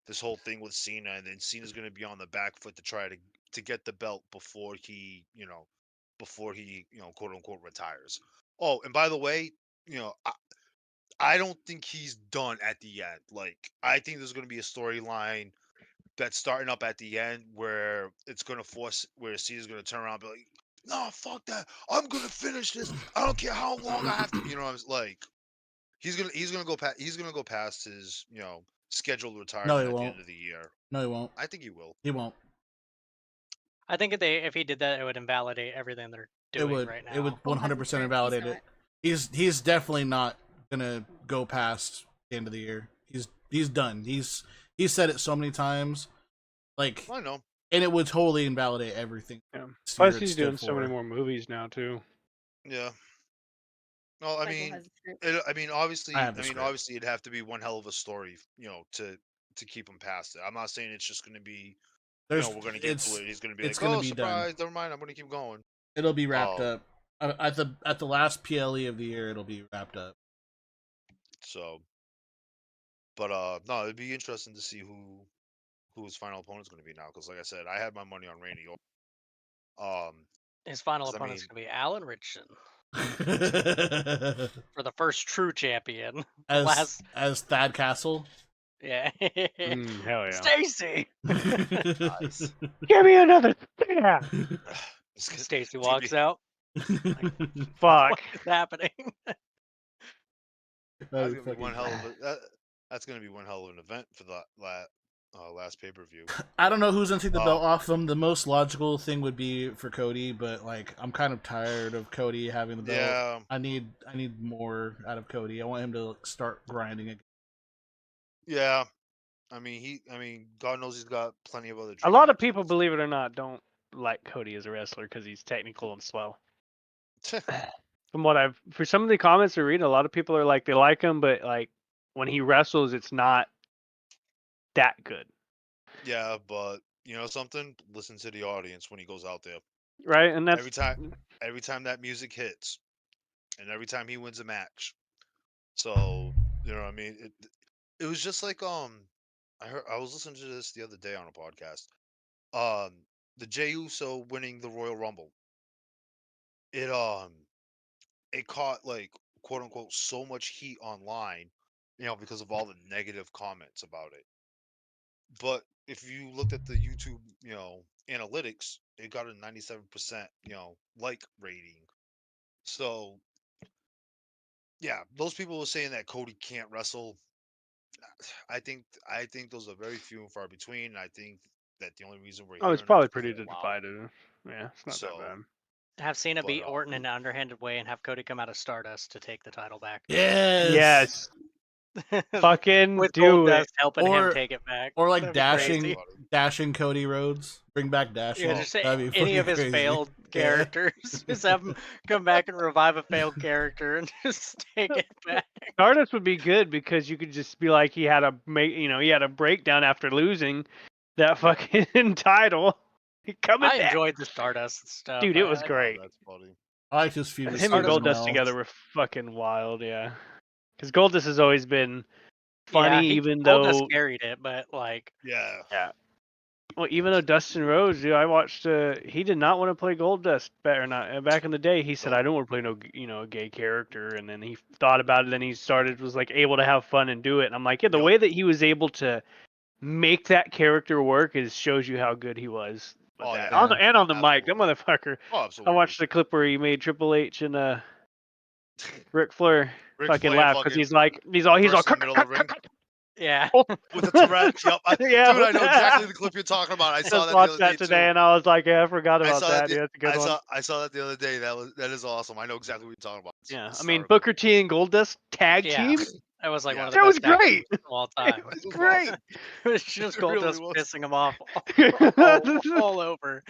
this whole thing with Cena, and then Cena's going to be on the back foot to try to get the belt before he, quote unquote retires. Oh, and by the way, I don't think he's done at the end. Like, I think there's going to be a storyline that's starting up at the end where it's going to force where Cena's going to turn around and be like, "No, fuck that! I'm going to finish this. I don't care how long I have to." I was like, he's gonna go past his scheduled retirement at the won't. end of the year. No, he won't. I think he will. He won't. I think if he did that, it would invalidate everything they're It doing would. right now. It would 100% 100% invalidate he's it. He's definitely not gonna go past the end of the year. He's done. He's said it so many times. Like, I know. and it would totally invalidate everything. Yeah. this Plus, year it he's stood doing so many for. more movies now too. Yeah. No, I Michael mean, has a script. obviously, I have the script. obviously, it'd have to be one hell of a story, to keep him past it. I'm not saying it's just going to be, There's, we're going to get to it. He's going to be it's like, gonna oh, be done. surprise, never mind, I'm going to keep going. It'll be wrapped Oh. up at the last PLE of the year. It'll be wrapped up. So, but no, it'd be interesting to see who his final opponent's going to be now. Because, like I said, I had my money on Randy Orton. His final 'cause I opponent's mean- gonna be Alan Richardson for the first true champion. as Thad Castle. Yeah. Hell yeah! Stacy. Nice. Give me another. Yeah. It's gonna- Stacy gonna walks be- out. Fuck. What is happening? That's gonna be one hell of that's gonna be one hell of an event for the last pay per view. I don't know who's gonna take the Oh. belt off them. The most logical thing would be for Cody, but like I'm kind of tired of Cody having the belt. Yeah, I need more out of Cody. I want him to start grinding again. Yeah. I mean, God knows he's got plenty of other. A lot of people, believe it or not, don't like Cody as a wrestler because he's technical and slow. From what for some of the comments I read, a lot of people are like they like him, but like when he wrestles, it's not that good. Yeah, but you know something? Listen to the audience when he goes out there. Right, and that's every time that music hits, and every time he wins a match. So you know what I mean? It was just like I was listening to this the other day on a podcast. The Jey Uso winning the Royal Rumble. It caught like quote unquote so much heat online, you know, because of all the negative comments about it. But if you looked at the YouTube, you know, analytics, it got a 97%, you know, like rating. So yeah, those people were saying that Cody can't wrestle. I think those are very few and far between. I think that the only reason we're it's hearing probably is pretty because divided. Yeah, it's not that bad. Have Cena beat But, Orton in an underhanded way and have Cody come out of Stardust to take the title back. Yes. Fucking With do Goldust it. helping him take it back. Or like That'd be dashing Cody Rhodes. Bring back Dashing. Yeah, just say That'd be any of fucking his crazy. failed characters. Just have him come back and revive a failed character and just take it back. Stardust would be good because you could just be like he had a he had a breakdown after losing that fucking title. I enjoyed the Stardust stuff. Dude, it was great. That's funny. I like this feud. Him and Goldust together were fucking wild, yeah. Because Goldust has always been funny, even though Goldust carried it, but like yeah. Well, even though Dustin Rhodes, dude, I watched. He did not want to play Goldust back in the day. He said, "I don't want to play no gay character." And then he thought about it. Then he was like able to have fun and do it. And I'm like, yeah, the way that he was able to make that character work shows you how good he was. Oh, yeah. On the mic, that motherfucker. Oh, absolutely. I watched the clip where he made Triple H and Ric Flair fucking laugh because he's all yeah. With the Tourette. Yep. Yeah. Dude, I know exactly the clip you're talking about. I saw that the other day today, too. and I was like, yeah, I forgot about that. Dude, that's a good one. I saw that the other day. That is awesome. I know exactly what you're talking about. Yeah, I mean Booker T and Goldust tag team. That was like one of the that was best great of all time. It was great. It was just Goldust pissing him off all over.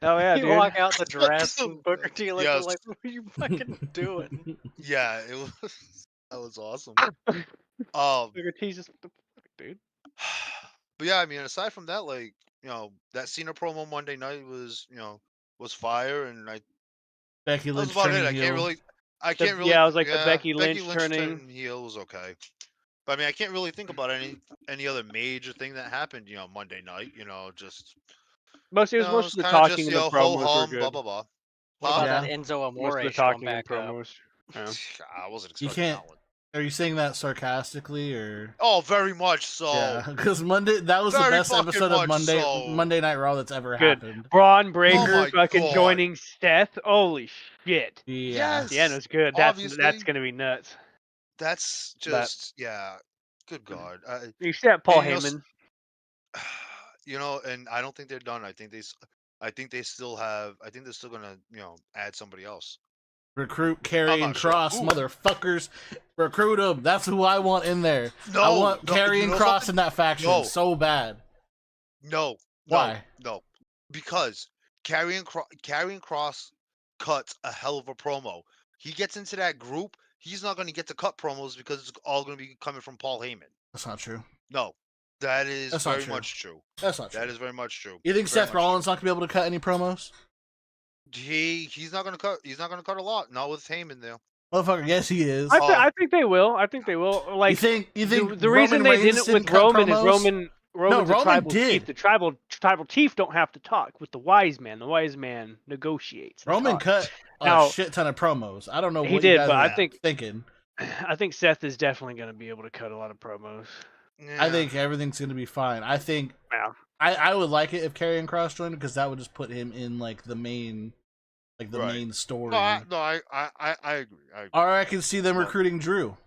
Oh yeah, you dude. walk out in the dress and Booker T like, what are you fucking doing? Yeah, it was. That was awesome. Booker T's just what the fuck, dude. But yeah, I mean, aside from that, like that Cena promo Monday night was was fire, and Becky Lynch that's about it. heel. I can't really. Yeah, I was like the Becky Lynch turning heel was okay. But I mean, I can't really think about any other major thing that happened, Monday night. Just most of the talking and the promos were good. Blah blah blah. What about that Enzo Amore talking back promos? Yeah. I wasn't expecting You can't. that one. Are you saying that sarcastically or? Oh, very much so. Yeah, because that was the best episode of Monday Night Raw that's ever happened. Braun Breaker joining Seth. Holy shit! Yeah, yeah, it was good. That's gonna be nuts. That's just Good God. You said Paul Heyman. And I don't think they're done. I think they're still gonna add somebody else. Recruit Karrion Kross, motherfuckers. Recruit him. That's who I want in there. I want Karrion Kross in that faction so bad. No. Why? No. Because Karrion Kross cuts a hell of a promo. He gets into that group. He's not going to get to cut promos because it's all going to be coming from Paul Heyman. That's not true. No. That is very much true. That's not true. That is very much true. You think Seth Rollins not going to be able to cut any promos? He's not gonna cut. He's not gonna cut a lot. Not with Heyman there. Motherfucker, yes he is. I think they will. I think they will. Like you think the reason they didn't with Roman is Roman's a tribal chief. The tribal chief don't have to talk with the wise man. The wise man negotiates. Roman cut a shit ton of promos. I don't know what he did, but I think thinking. I think Seth is definitely going to be able to cut a lot of promos. Yeah. I think everything's going to be fine. I think I would like it if Karrion Kross joined because that would just put him in like the main. Main story. No, I agree. Or I can see them recruiting Drew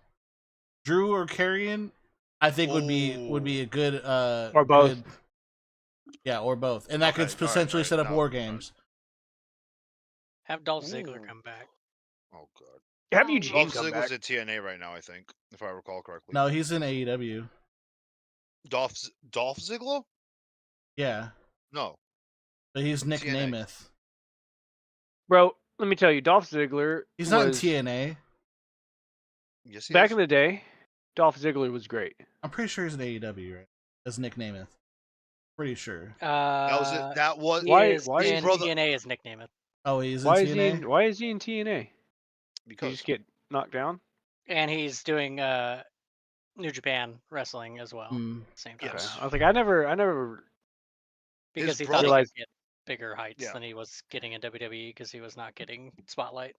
or Karrion. I think would be a good or both. Or both, and that could potentially set up War Games. Have Dolph Ziggler come back. Oh god. Have Eugene Dolph come Ziggler's back. at TNA right now, I think, if I recall correctly. No, he's in AEW. Dolph Ziggler? Yeah, No. but he's Nick TNA. Namath. Bro, let me tell you, Dolph Ziggler He's not in was TNA. Yes, he back is. in the day. Dolph Ziggler was great. I'm pretty sure he's in AEW, right? As Nick Namath. Pretty sure. That was it. That was He Why- is why his in brother. TNA is nickname it, Oh, he's in Why TNA. Why is he in TNA? Did he Because just get knocked down? and he's doing New Japan wrestling as well. Hmm. Same time. Okay. Yes. I was like, I never. Because he brother- thought he Realized- could get bigger heights Yeah. than he was getting in WWE because he was not getting spotlight.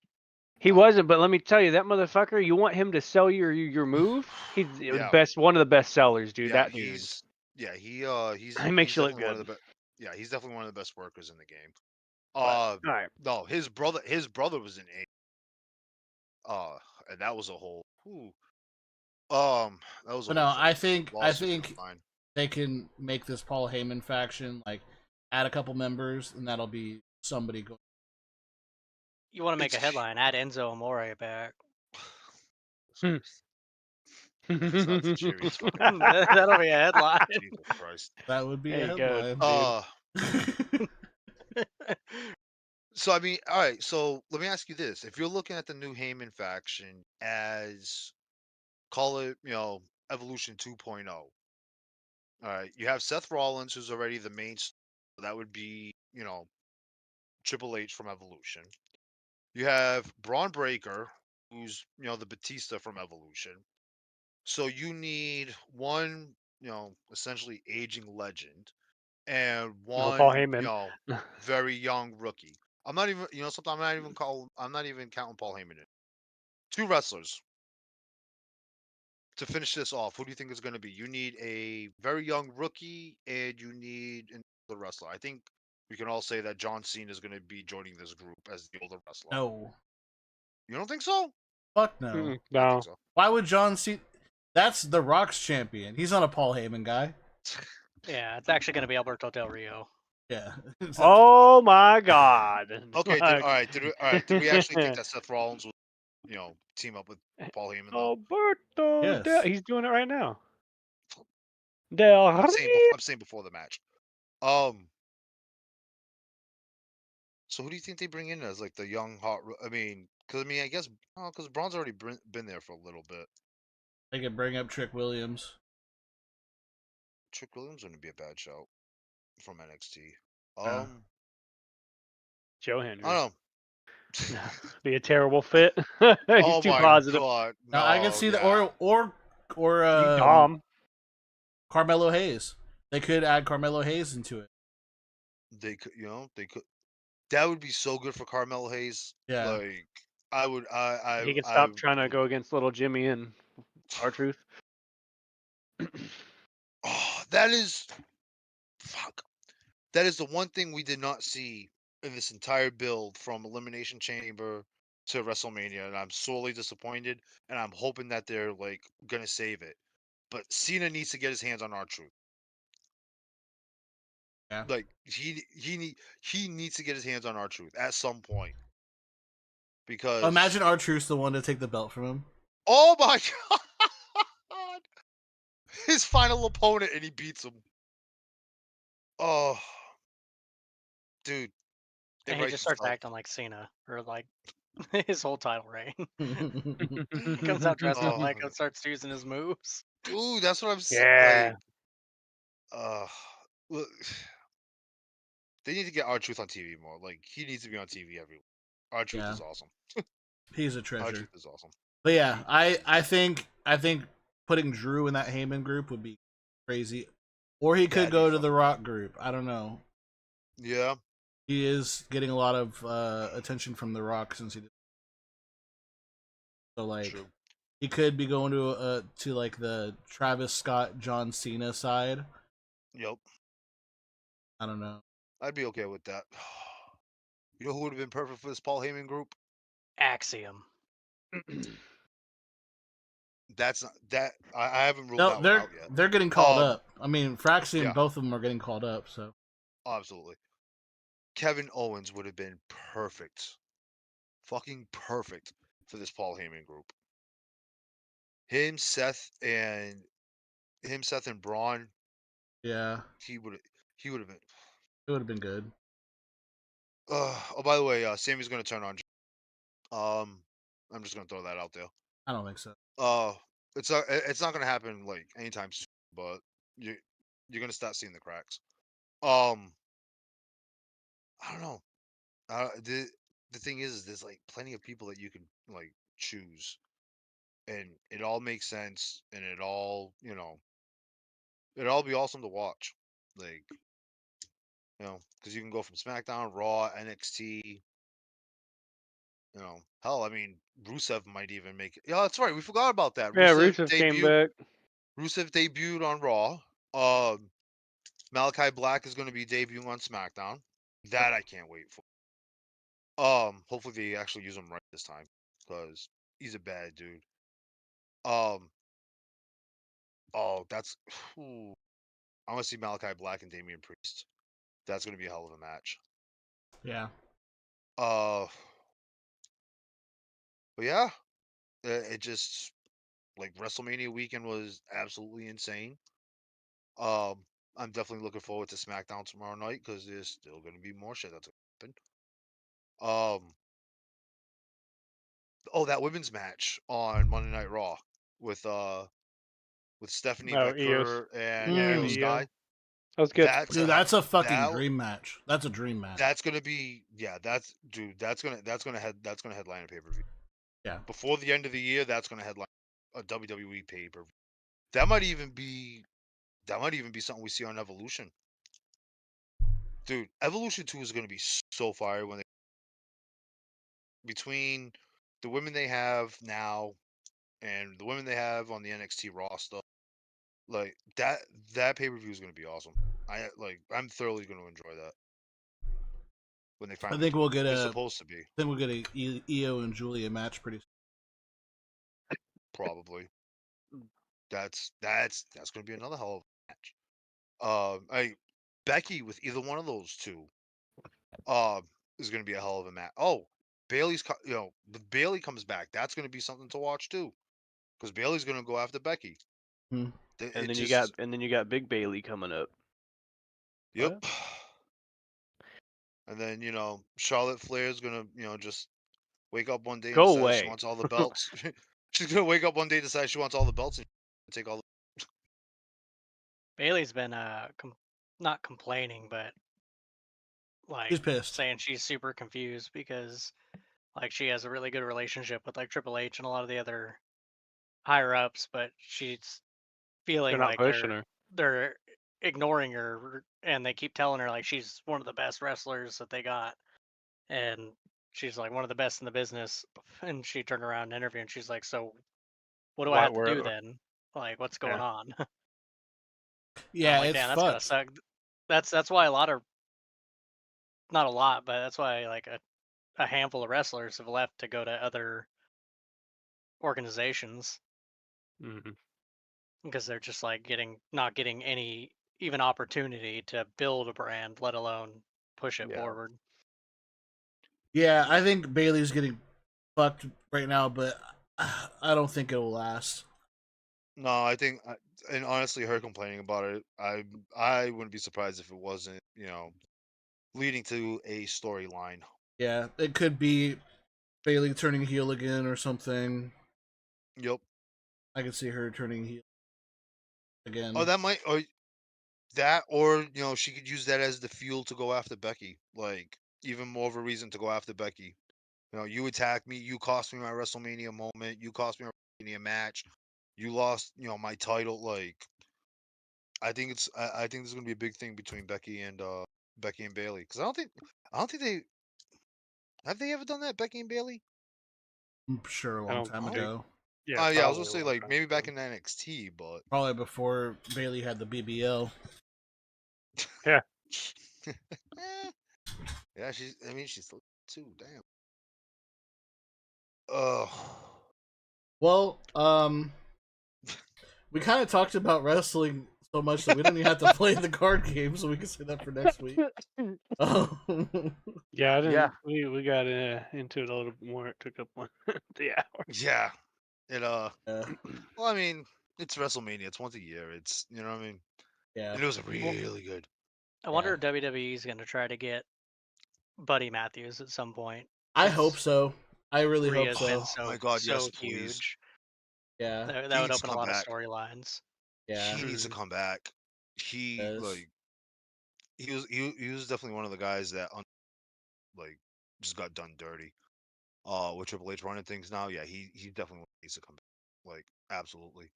He wasn't, but let me tell you, that motherfucker. You want him to sell your move? He's the Yeah. one of the best sellers, dude. yeah, that dude. he's He he's makes you look definitely one of good. the best. Yeah, he's definitely one of the best workers in the game. All right. No, his brother was in and that was a whole. That was. But a no, whole I think lawsuit of mine. they can make this Paul Heyman faction, like add a couple members, and that'll be somebody going. You want to make a It's- headline? Add Enzo Amore back. Hmm. It's not the cheeriest fucking- That'll be a headline. Jesus Christ. That would be a There you headline. go. So I mean, all right. So let me ask you this: if you're looking at the new Heyman faction as, call it, Evolution 2.0. All right, you have Seth Rollins, who's already the main. That would be, Triple H from Evolution. You have Braun Breaker, who's the Batista from Evolution. So you need one, essentially aging legend, and one, Paul Heyman. very young rookie. I'm not even, something. I'm not even counting Paul Heyman in. 2 wrestlers to finish this off. Who do you think is going to be? You need a very young rookie, and you need another wrestler. I think we can all say that John Cena is going to be joining this group as the older wrestler. No, You don't think so? fuck no. Mm-mm, I no. think so. Why would John Cena? That's The Rock's champion. He's not a Paul Heyman guy. Yeah, it's actually going to be Alberto Del Rio. Yeah. Oh my God. Okay. Like, All right. Did we actually think that Seth Rollins would, team up with Paul Heyman? Though? Alberto. Yes. He's doing it right now. Del I'm Rio. saying before the match. So who do you think they bring in as like the young hot? I mean, I guess because Braun's already been there for a little bit. They could bring up Trick Williams. Trick Williams wouldn't be a bad shout from NXT. Yeah. Joe Henry. I don't know. Be a terrible fit. He's Oh too my positive. God! Now I can No, see yeah. or Dom. Carmelo Hayes. They could add Carmelo Hayes into it. They could, That would be so good for Carmelo Hayes. Yeah. Like I would. He can stop trying to go against little Jimmy and R-Truth. Oh, that is. Fuck. That is the one thing we did not see in this entire build from Elimination Chamber to WrestleMania, and I'm sorely disappointed. And I'm hoping that they're like gonna save it. But Cena needs to get his hands on R-Truth. Yeah. Like he needs to get his hands on R-Truth at some point. Because Imagine R-Truth's the one to take the belt from him. oh my God, his final opponent, and he beats him. Oh, dude. it And he writes just starts itself. acting like Cena or like his whole title reign. He comes out dressed Oh. like and starts using his moves. Dude, that's what I'm saying. Yeah. Look, they need to get R-Truth on TV more. Like he needs to be on TV everywhere. R-Truth Yeah. is awesome. He's a treasure. R-Truth is awesome. But yeah, I think putting Drew in that Heyman group would be crazy. Or he could That'd go be to fun. the Rock group. I don't know. Yeah. He is getting a lot of attention from the Rock since he did. So like True. he could be going to like the Travis Scott John Cena side. Yep. I don't know. I'd be okay with that. You know who would have been perfect for this Paul Heyman group? Axiom. That's not that I haven't ruled No, that one they're out yet. they're getting called Um, up. I mean, Fraxian, yeah. both of them are getting called up. So Absolutely. Kevin Owens would have been perfect. Fucking perfect for this Paul Heyman group. Him, Seth, and Braun Yeah, He would have been. it would have been good. Oh, by the way, Sammy's gonna turn on. I'm just gonna throw that out there. I don't think so. It's not gonna happen like anytime soon, but you're gonna start seeing the cracks. I don't know. The thing is there's like plenty of people that you can like choose, and it all makes sense, and it all it'd all be awesome to watch, like because you can go from SmackDown, Raw, NXT. Hell, I mean, Rusev might even make it. Yeah, that's right. We forgot about that. Yeah, Rusev came back. Rusev debuted on Raw. Malachi Black is going to be debuting on SmackDown. That I can't wait for. Hopefully they actually use him right this time, because he's a bad dude. That's. Ooh, I want to see Malachi Black and Damian Priest. That's going to be a hell of a match. Yeah. But yeah, it just like WrestleMania weekend was absolutely insane. I'm definitely looking forward to SmackDown tomorrow night because there's still going to be more shit that's going to happen. That women's match on Monday Night Raw with Stephanie Becker and Io Sky. That was good. That's a fucking dream match. That's a dream match. That's gonna be that's gonna headline a pay-per-view. Yeah. Before the end of the year, that's gonna headline a WWE pay-per-view. That might even be something we see on Evolution. Dude, Evolution 2 is gonna be so fire when between the women they have now and the women they have on the NXT roster. Like that pay-per-view is going to be awesome. I'm thoroughly going to enjoy that. When they finally, I think we'll get supposed to be. I think we'll get a Io and Julia match pretty soon. Probably. That's going to be another hell of a match. Becky with either one of those two is going to be a hell of a match. Oh, Bayley's the Bayley comes back. That's going to be something to watch too. Cuz Bayley's going to go after Becky. And then you got Big Bayley coming up. Yep. What? And then, Charlotte Flair's gonna, just wake up one day and decide she wants all the belts. She's gonna wake up one day and decide she wants all the belts and take all the Bayley's been not complaining, but like she's pissed, saying she's super confused because like she has a really good relationship with like Triple H and a lot of the other higher ups, but she's feeling like they're ignoring her, and they keep telling her like she's one of the best wrestlers that they got, and she's like one of the best in the business. And she turned around in an interview and she's like, so what do I have to do then? Like, what's going on? Yeah, like, it's that's gonna suck. That's why not a lot, but that's why like a handful of wrestlers have left to go to other organizations. Mm-hmm. Because they're just like not getting any even opportunity to build a brand, let alone push it forward. Yeah, I think Bayley's getting fucked right now, but I don't think it will last. No, I think, and honestly, her complaining about it, I wouldn't be surprised if it wasn't, leading to a storyline. Yeah, it could be Bayley turning heel again or something. Yep. I could see her turning heel again. Oh, that might, or she could use that as the fuel to go after Becky. Like, even more of a reason to go after Becky. You attacked me. You cost me my WrestleMania moment. You cost me a WrestleMania match. You lost, my title. Like, I think there's gonna be a big thing between Becky and Bayley, because I don't think they have they ever done that, Becky and Bayley. I'm sure a long time ago. Yeah, I was gonna say like maybe back in NXT, but probably before Bayley had the BBL. Yeah. Yeah, she's too damn. Well, we kind of talked about wrestling so much that we don't even have to play the card game, so we can say that for next week. Yeah, we got into it a little bit more. It took up the hour. Yeah, it well, I mean, it's WrestleMania. It's once a year. It's what I mean. Yeah. And it was really good. I wonder if WWE is going to try to get Buddy Matthews at some point. I since hope so. I really hope Rhea's so. been Oh so, my God, so yes, please. huge. Yeah. That He would needs to open a come lot back. of storylines. Yeah. He needs to come back. He Yes. like he was definitely one of the guys that like just got done dirty. With Triple H running things now, yeah, he definitely needs to come back. Like absolutely,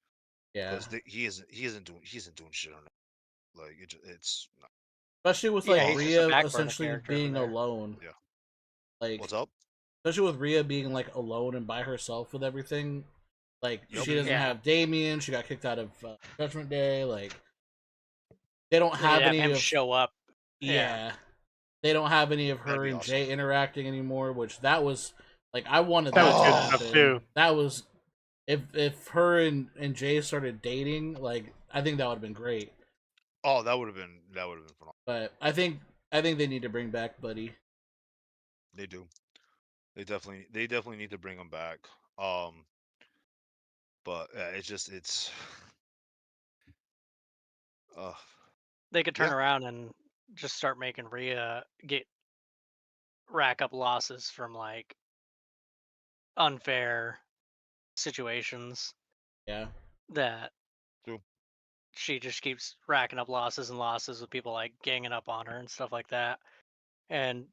Yeah. because he isn't doing shit on it. Like it's not. Especially with Yeah, like he's just a Rhea back burner essentially character over being there. alone. Yeah. Like What's up? especially with Rhea being like alone and by herself with everything. Like Yep. she doesn't Yeah. have Damien. She got kicked out of Judgment Day. Like they don't They'd have have any him of show up. yeah. They don't have any of That'd her be and awesome. Jay interacting anymore, which that was like I wanted That that, was to good happen. stuff, too. That was if her and Jay started dating, like I think that would have been great. Oh, that would have been phenomenal. But I think they need to bring back Buddy. They do. They definitely need to bring him back. But it's They could turn Yeah. around and just start making Rhea rack up losses from like unfair situations Yeah. that True. she just keeps racking up losses and losses with people like ganging up on her and stuff like that, and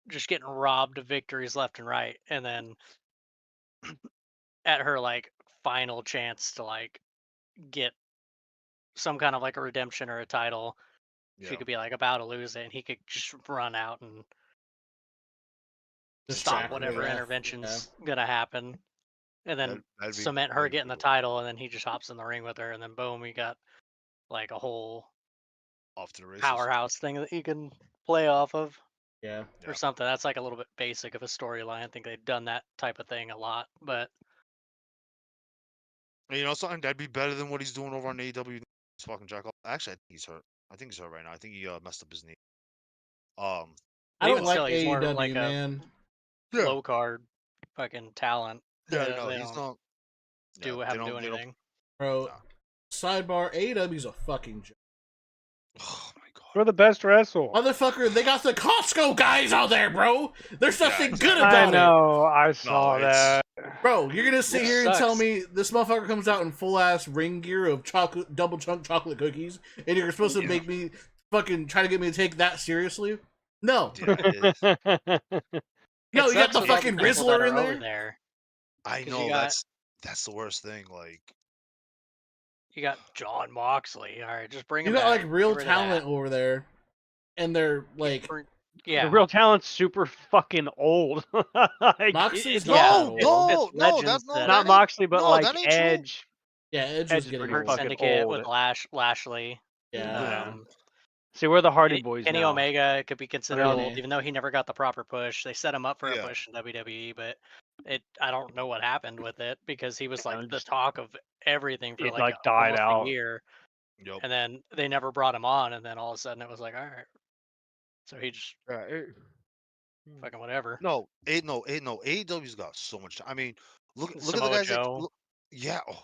just getting robbed of victories left and right, and then at her like final chance to like get some kind of like a redemption or a title, yeah. she could be like about to lose it, and he could just run out and Just stop jack whatever Rhea. intervention's gonna happen, and then That'd be cement her that'd be getting the cool. title, and then he just hops in the ring with her, and then boom, we got like a whole Off to the races. powerhouse thing that you can play off of Yeah. Yeah. or something. That's like a little bit basic of a storyline. I think they've done that type of thing a lot, but And you know something? That'd be better than what he's doing over on AEW. He's fucking jack off. Actually, I think he's hurt. I think he's hurt right now. I think he messed up his knee. I But don't even like still, he's more AEW, like a man. Yeah. low card fucking talent. Yeah, They no, he's don't not. do Yeah, have him do anything. Bro, Nah. sidebar, AEW's a fucking joke. Oh my god. We're the best wrestle. Motherfucker, they got the Costco guys out there, bro. There's Yeah, nothing exactly. good about I know. I saw it's- that. it. Bro, you're gonna sit Which here and tell sucks. me this motherfucker comes out in full ass ring gear of chocolate double chunk chocolate cookies, and you're supposed to Yeah. make me fucking try to get me to take that seriously? No. Yeah, it is. No, you got sucks the with all fucking people that Rizzler are in over there. I 'Cause know you got- that's the worst thing. Like, You got John Moxley. All right, just bring You him got back. like real Get rid of that. talent over there, and they're like Yeah. The real talent's super fucking old. Like, Moxley's it's not yeah, that old. no, it's no, legends that's no, that- not that Moxley, but no, like that ain't true. Edge. Yeah, Edge Edge was is getting pretty old. fucking Syndicate old. with Lashley. Yeah. Um, See, we're the Hardy Kenny, Boys Kenny now. Omega could be considered Really? old, even though he never got the proper push. They set him up for Yeah. a push in WWE, but I don't know what happened with it because he was Yeah, like the just- talk of everything for it, like, like, died almost out. a year, Yep. and then they never brought him on, and then all of a sudden it was like, all right, so he just fucking whatever. No, AEW's got so much. I mean, look at the Samoa guys. Joe. Yeah. Oh.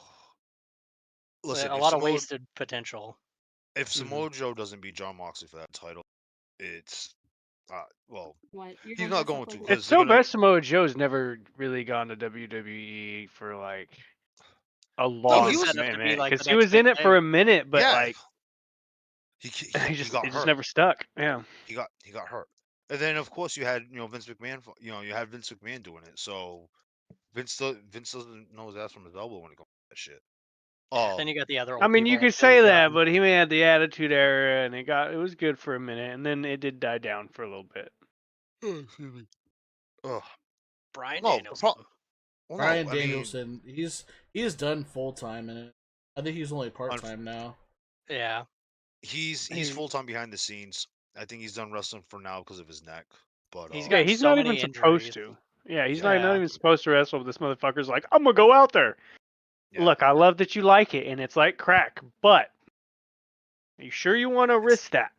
Listen, a if lot of Samoa- wasted potential. If Mhm. Samoa Joe doesn't beat John Moxley for that title, it's well, What? You're He's gonna not dress going up to, like 'cause It's they're so gonna- bad Samoa Joe's never really gone to WWE for like a he long was set up to be, minute like, the because he next was in big it for thing. a minute, but yeah, like he just got it hurt. just never stuck. Yeah. He got hurt, and then of course you had Vince McMahon. You had Vince McMahon doing it, so Vince doesn't know his ass from his elbow when it comes to that shit. Then you got the other. I old mean, you people could like say Billy that, Gunn. but he had the Attitude Era, and it was good for a minute, and then it did die down for a little bit. Excuse me. Ugh. Brian No, Danielson. Well, Brian no, I mean, Danielson, he's done full time in it. I think he's only part time now. Yeah, he's He's- full time behind the scenes. I think he's done wrestling for now because of his neck. But He's uh, got Yeah, he's so not many even supposed injuries. to. Yeah, he's Yeah. not even supposed to wrestle. But this motherfucker's like, I'm gonna go out there. yeah. Look, I love that you like it, and it's like crack, but are you sure you want to risk that?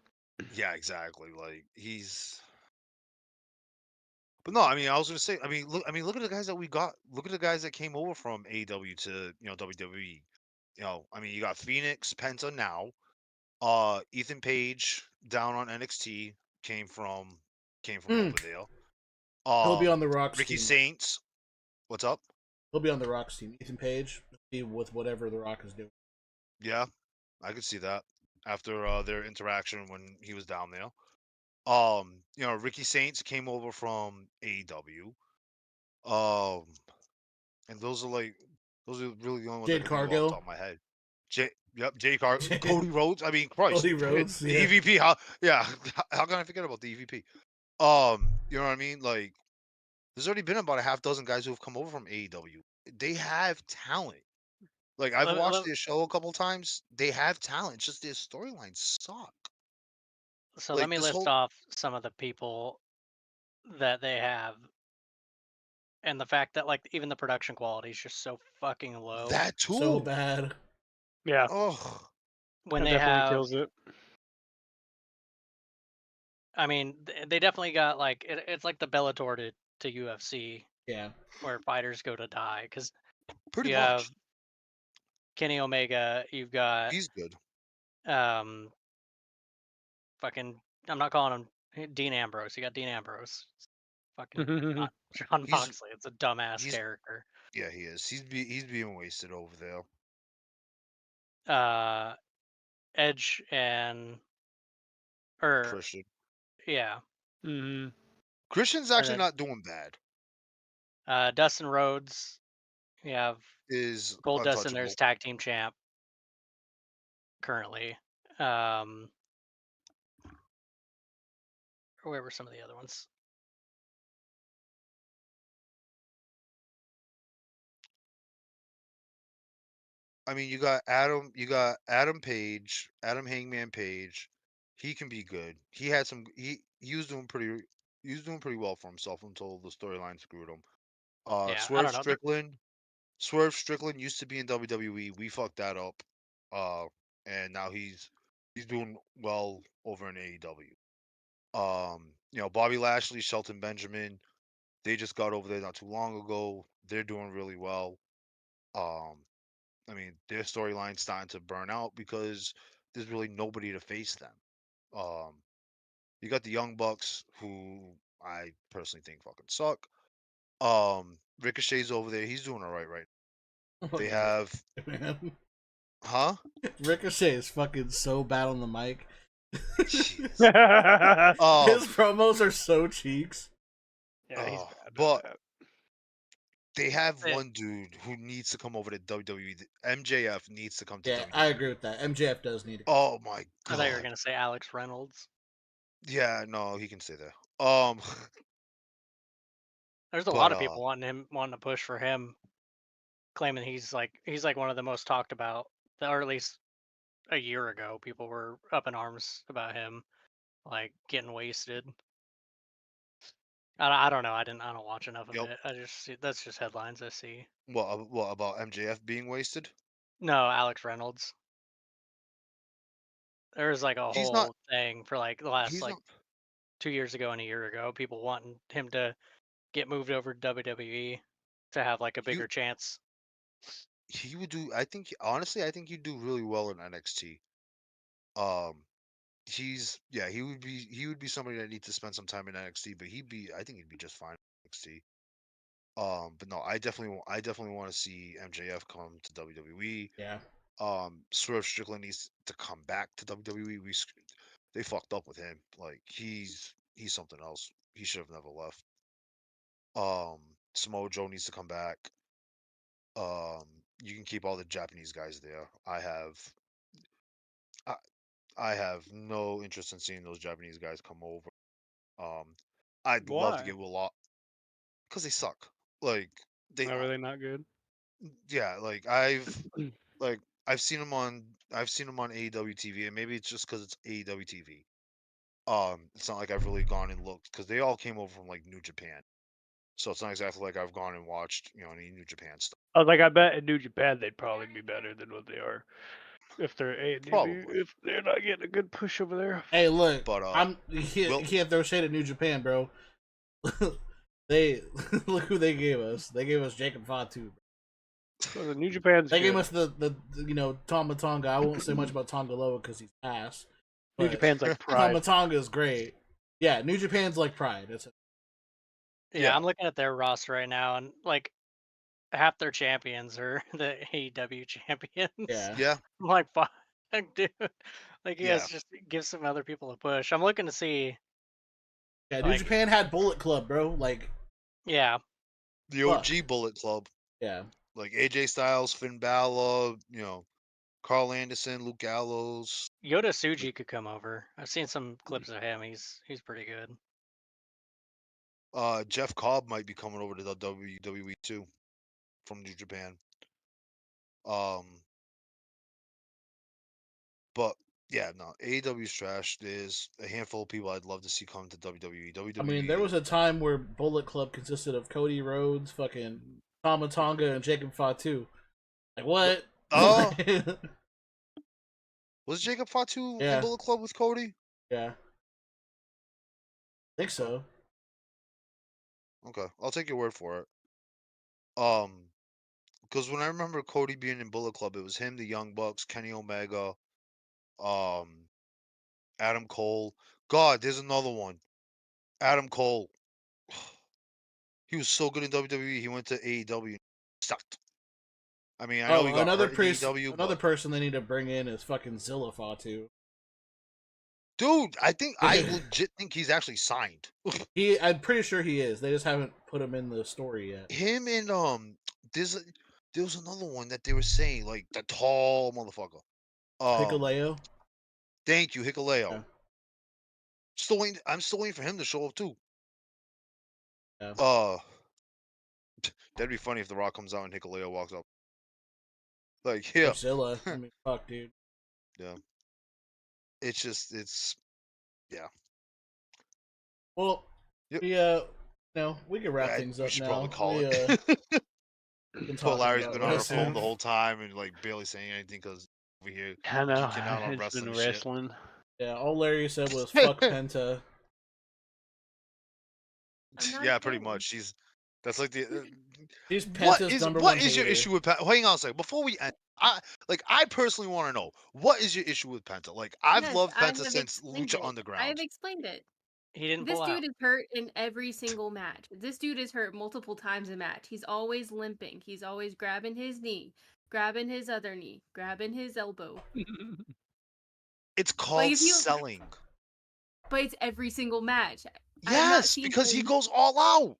Yeah, exactly. Like he's. But no, I mean, I was gonna say, look at the guys that we got. Look at the guys that came over from AEW to WWE. I mean, you got Phoenix, Penta now. Ethan Page down on NXT came from Mm. over there. He'll be on the Rock's Ricky team. Saints. What's up? He'll be on the Rock's team. Ethan Page will be with whatever the Rock is doing. Yeah, I could see that after their interaction when he was down there. Ricky Saints came over from AEW. And those are really the only ones Jade I can think of off Cargill. the top of my head. Jade Cargill, Cody Rhodes. I mean, Christ, Cody Rhodes, the yeah. EVP. How can I forget about the EVP? You know what I mean? Like, there's already been about a half dozen guys who have come over from AEW. They have talent. Like, I've watched their show a couple times. They have talent. It's just their storylines suck. So Like, let me this list whole- off some of the people that they have, and the fact that like even the production quality is just so fucking low. That too. So bad. Yeah, Oh, When that they definitely have, kills it. I mean, they definitely got like it's like the Bellator to UFC, Yeah. where fighters go to die. Because pretty you much. have Kenny Omega, you've got He's good. fucking, I'm not calling him Dean Ambrose. You got Dean Ambrose. Fucking not John He's- Moxley. It's a dumbass he's- character. Yeah, he is. He's being wasted over there. Edge and Christian. yeah, hmm Christian's actually then- not doing bad. Dustin Rhodes. You have Is Gold Dust in untouchable. there's tag team champ currently. Where were some of the other ones? I mean, you got Adam Page, Adam Hangman Page. He can be good. He had some. He was doing pretty. He was doing pretty well for himself until the storyline screwed him. Yeah, I Swerve don't know. Strickland. Swerve Strickland used to be in WWE. We fucked that up. And now he's doing well over in AEW. Bobby Lashley, Shelton Benjamin. They just got over there not too long ago. They're doing really well. I mean, their storyline's starting to burn out because there's really nobody to face them. You got the Young Bucks, who I personally think fucking suck. Ricochet's over there. He's doing all right. They have, Man. huh? Ricochet is fucking so bad on the mic. Jeez. His promos are so cheeks. Yeah, he's Oh, bad. but- bad. They have Yeah. one dude who needs to come over to WWE. MJF needs to come to Yeah, WWE. I agree with that. MJF does need to. Oh my I god. thought you were gonna say Alex Reynolds. Yeah, no, he can stay there. There's a But, lot of people wanting to push for him, claiming he's like one of the most talked about, or at least a year ago, people were up in arms about him, like getting wasted. I don't know. I don't watch enough of Yep. it. I just see, that's just headlines I see. what about MJF being wasted? No, Alex Reynolds. There's like a He's whole not- thing for like the last He's like not 2 years ago and a year ago, people wanting him to get moved over to WWE to have like a bigger chance. he would do honestly I think he'd do really well in NXT. He would be somebody that needs to spend some time in NXT, but I think he'd be just fine in NXT. But no, I definitely want to see MJF come to WWE. Yeah. Swerve Strickland needs to come back to WWE. They fucked up with him. Like he's something else. He should have never left. Samoa Joe needs to come back. You can keep all the Japanese guys there. I have no interest in seeing those Japanese guys come over. I'd love to Why? get Will Ospreay because they suck. Like they Are they not good? yeah. Like I've seen them on AEW TV, and maybe it's just because it's AEW TV. It's not like I've really gone and looked because they all came over from like New Japan, so it's not exactly like I've gone and watched any New Japan stuff. I was like, I bet in New Japan they'd probably be better than what they are. If they're Probably. if they're not getting a good push over there. Hey, look, But you can't throw shade at New Japan, bro. They look who they gave us. They gave us Jacob Fatu. So the New Japan's They gave good. us the Tama Tonga. I won't say much about Tonga Loa because he's ass. New but Japan's like Pride. Tama Tonga is great. Yeah, New Japan's like Pride. That's it. Yeah, I'm looking at their roster right now, and like half their champions are the AEW champions. Yeah. Yeah. I'm like, fuck, dude. Like, you Yeah. guys just give some other people a push. I'm looking to see. Yeah, New Like- Japan had Bullet Club, bro. Like, Yeah, The OG Bullet Club. yeah. Like AJ Styles, Finn Balor, Carl Anderson, Luke Gallows. Yoda Tsuji could come over. I've seen some clips of him. He's pretty good. Jeff Cobb might be coming over to the WWE too, from New Japan. But yeah, no, AEW's trash. There's a handful of people I'd love to see come to WWE. WWE. I mean, there was a time where Bullet Club consisted of Cody Rhodes, fucking Tama Tonga, and Jacob Fatu. Like, what? Oh. Was Jacob Fatu Yeah. in Bullet Club with Cody? Yeah. I think so. Okay, I'll take your word for it. Because when I remember Cody being in Bullet Club, it was him, the Young Bucks, Kenny Omega, Adam Cole. God, there's another one. Adam Cole. He was so good in WWE. He went to AEW. Sucked. I mean, I know he got another hurt in AEW, another but... person they need to bring in is fucking Zilla Fatu. Dude, I legit think he's actually signed. I'm pretty sure he is. They just haven't put him in the story yet. Him and there was another one that they were saying, like the tall motherfucker. Hikuleo. Thank you, Hikuleo. Yeah. I'm still waiting for him to show up too. Yeah. That'd be funny if The Rock comes out and Hikuleo walks up. Like, yeah. Zilla. I mean, fuck, dude. Yeah. Yeah. Well, Yep. we can wrap things up we should now. probably call we, it. can Poor talk Larry's about been on her wrestling. phone the whole time and like barely saying anything because over here I know. geeking out on It's wrestling been and shit. wrestling. Yeah, all Larry said was "fuck Penta." I'm not Yeah, a pretty fan. much. That's like the. He's Penta's number what one is your hater. issue with Penta? Hang on a second. Before we end, I personally want to know what is your issue with Penta? Like I've Yes, loved I Penta have since explained Lucha it. I Underground. have explained it. He didn't This pull dude out. is hurt in every single match. This dude is hurt multiple times a match. He's always limping. He's always grabbing his knee, grabbing his other knee, grabbing his elbow. It's called if you- selling. But it's every single match. I've not Yes, seen because he him goes all out.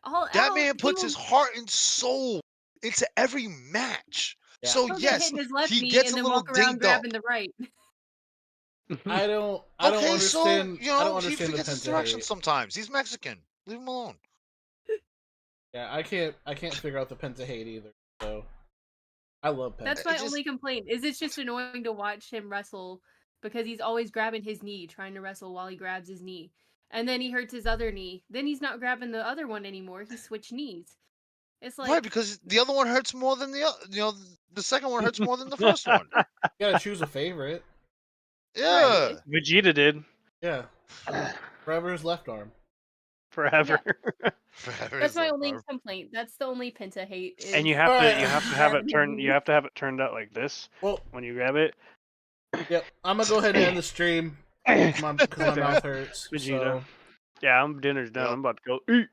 all That out. man He puts will- his heart and soul into every match. Yeah. So he'll get yes, hit in his left he knee gets and a then little walk around dinged up. grabbing the right. I don't Okay, understand. so I don't he understand the forgets his Penta directions hate. sometimes. He's Mexican. Leave him alone. Yeah, I can't figure out the Penta hate either. So I love Penta. That's my only complaint. Is it's just annoying to watch him wrestle because he's always grabbing his knee, trying to wrestle while he grabs his knee. And then he hurts his other knee. Then he's not grabbing the other one anymore. He switched knees. It's like Right, because the other one hurts more than the second one hurts more than the first one. You gotta choose a favorite. Yeah. Vegeta did Yeah. Forever his left arm. forever. that's my only complaint. That's the only Penta hate. And you is- have to Alright. have it turned. You have to have it turned out like this Well, when you grab it. yep. I'm gonna go ahead and end the stream because my mouth hurts. Vegeta. So, Yeah, dinner's done. Yep. I'm about to go eat.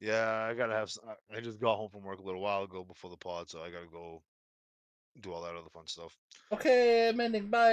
Yeah, I gotta have. I just got home from work a little while ago before the pod, so I gotta go do all that other fun stuff. okay, I'm ending. Bye.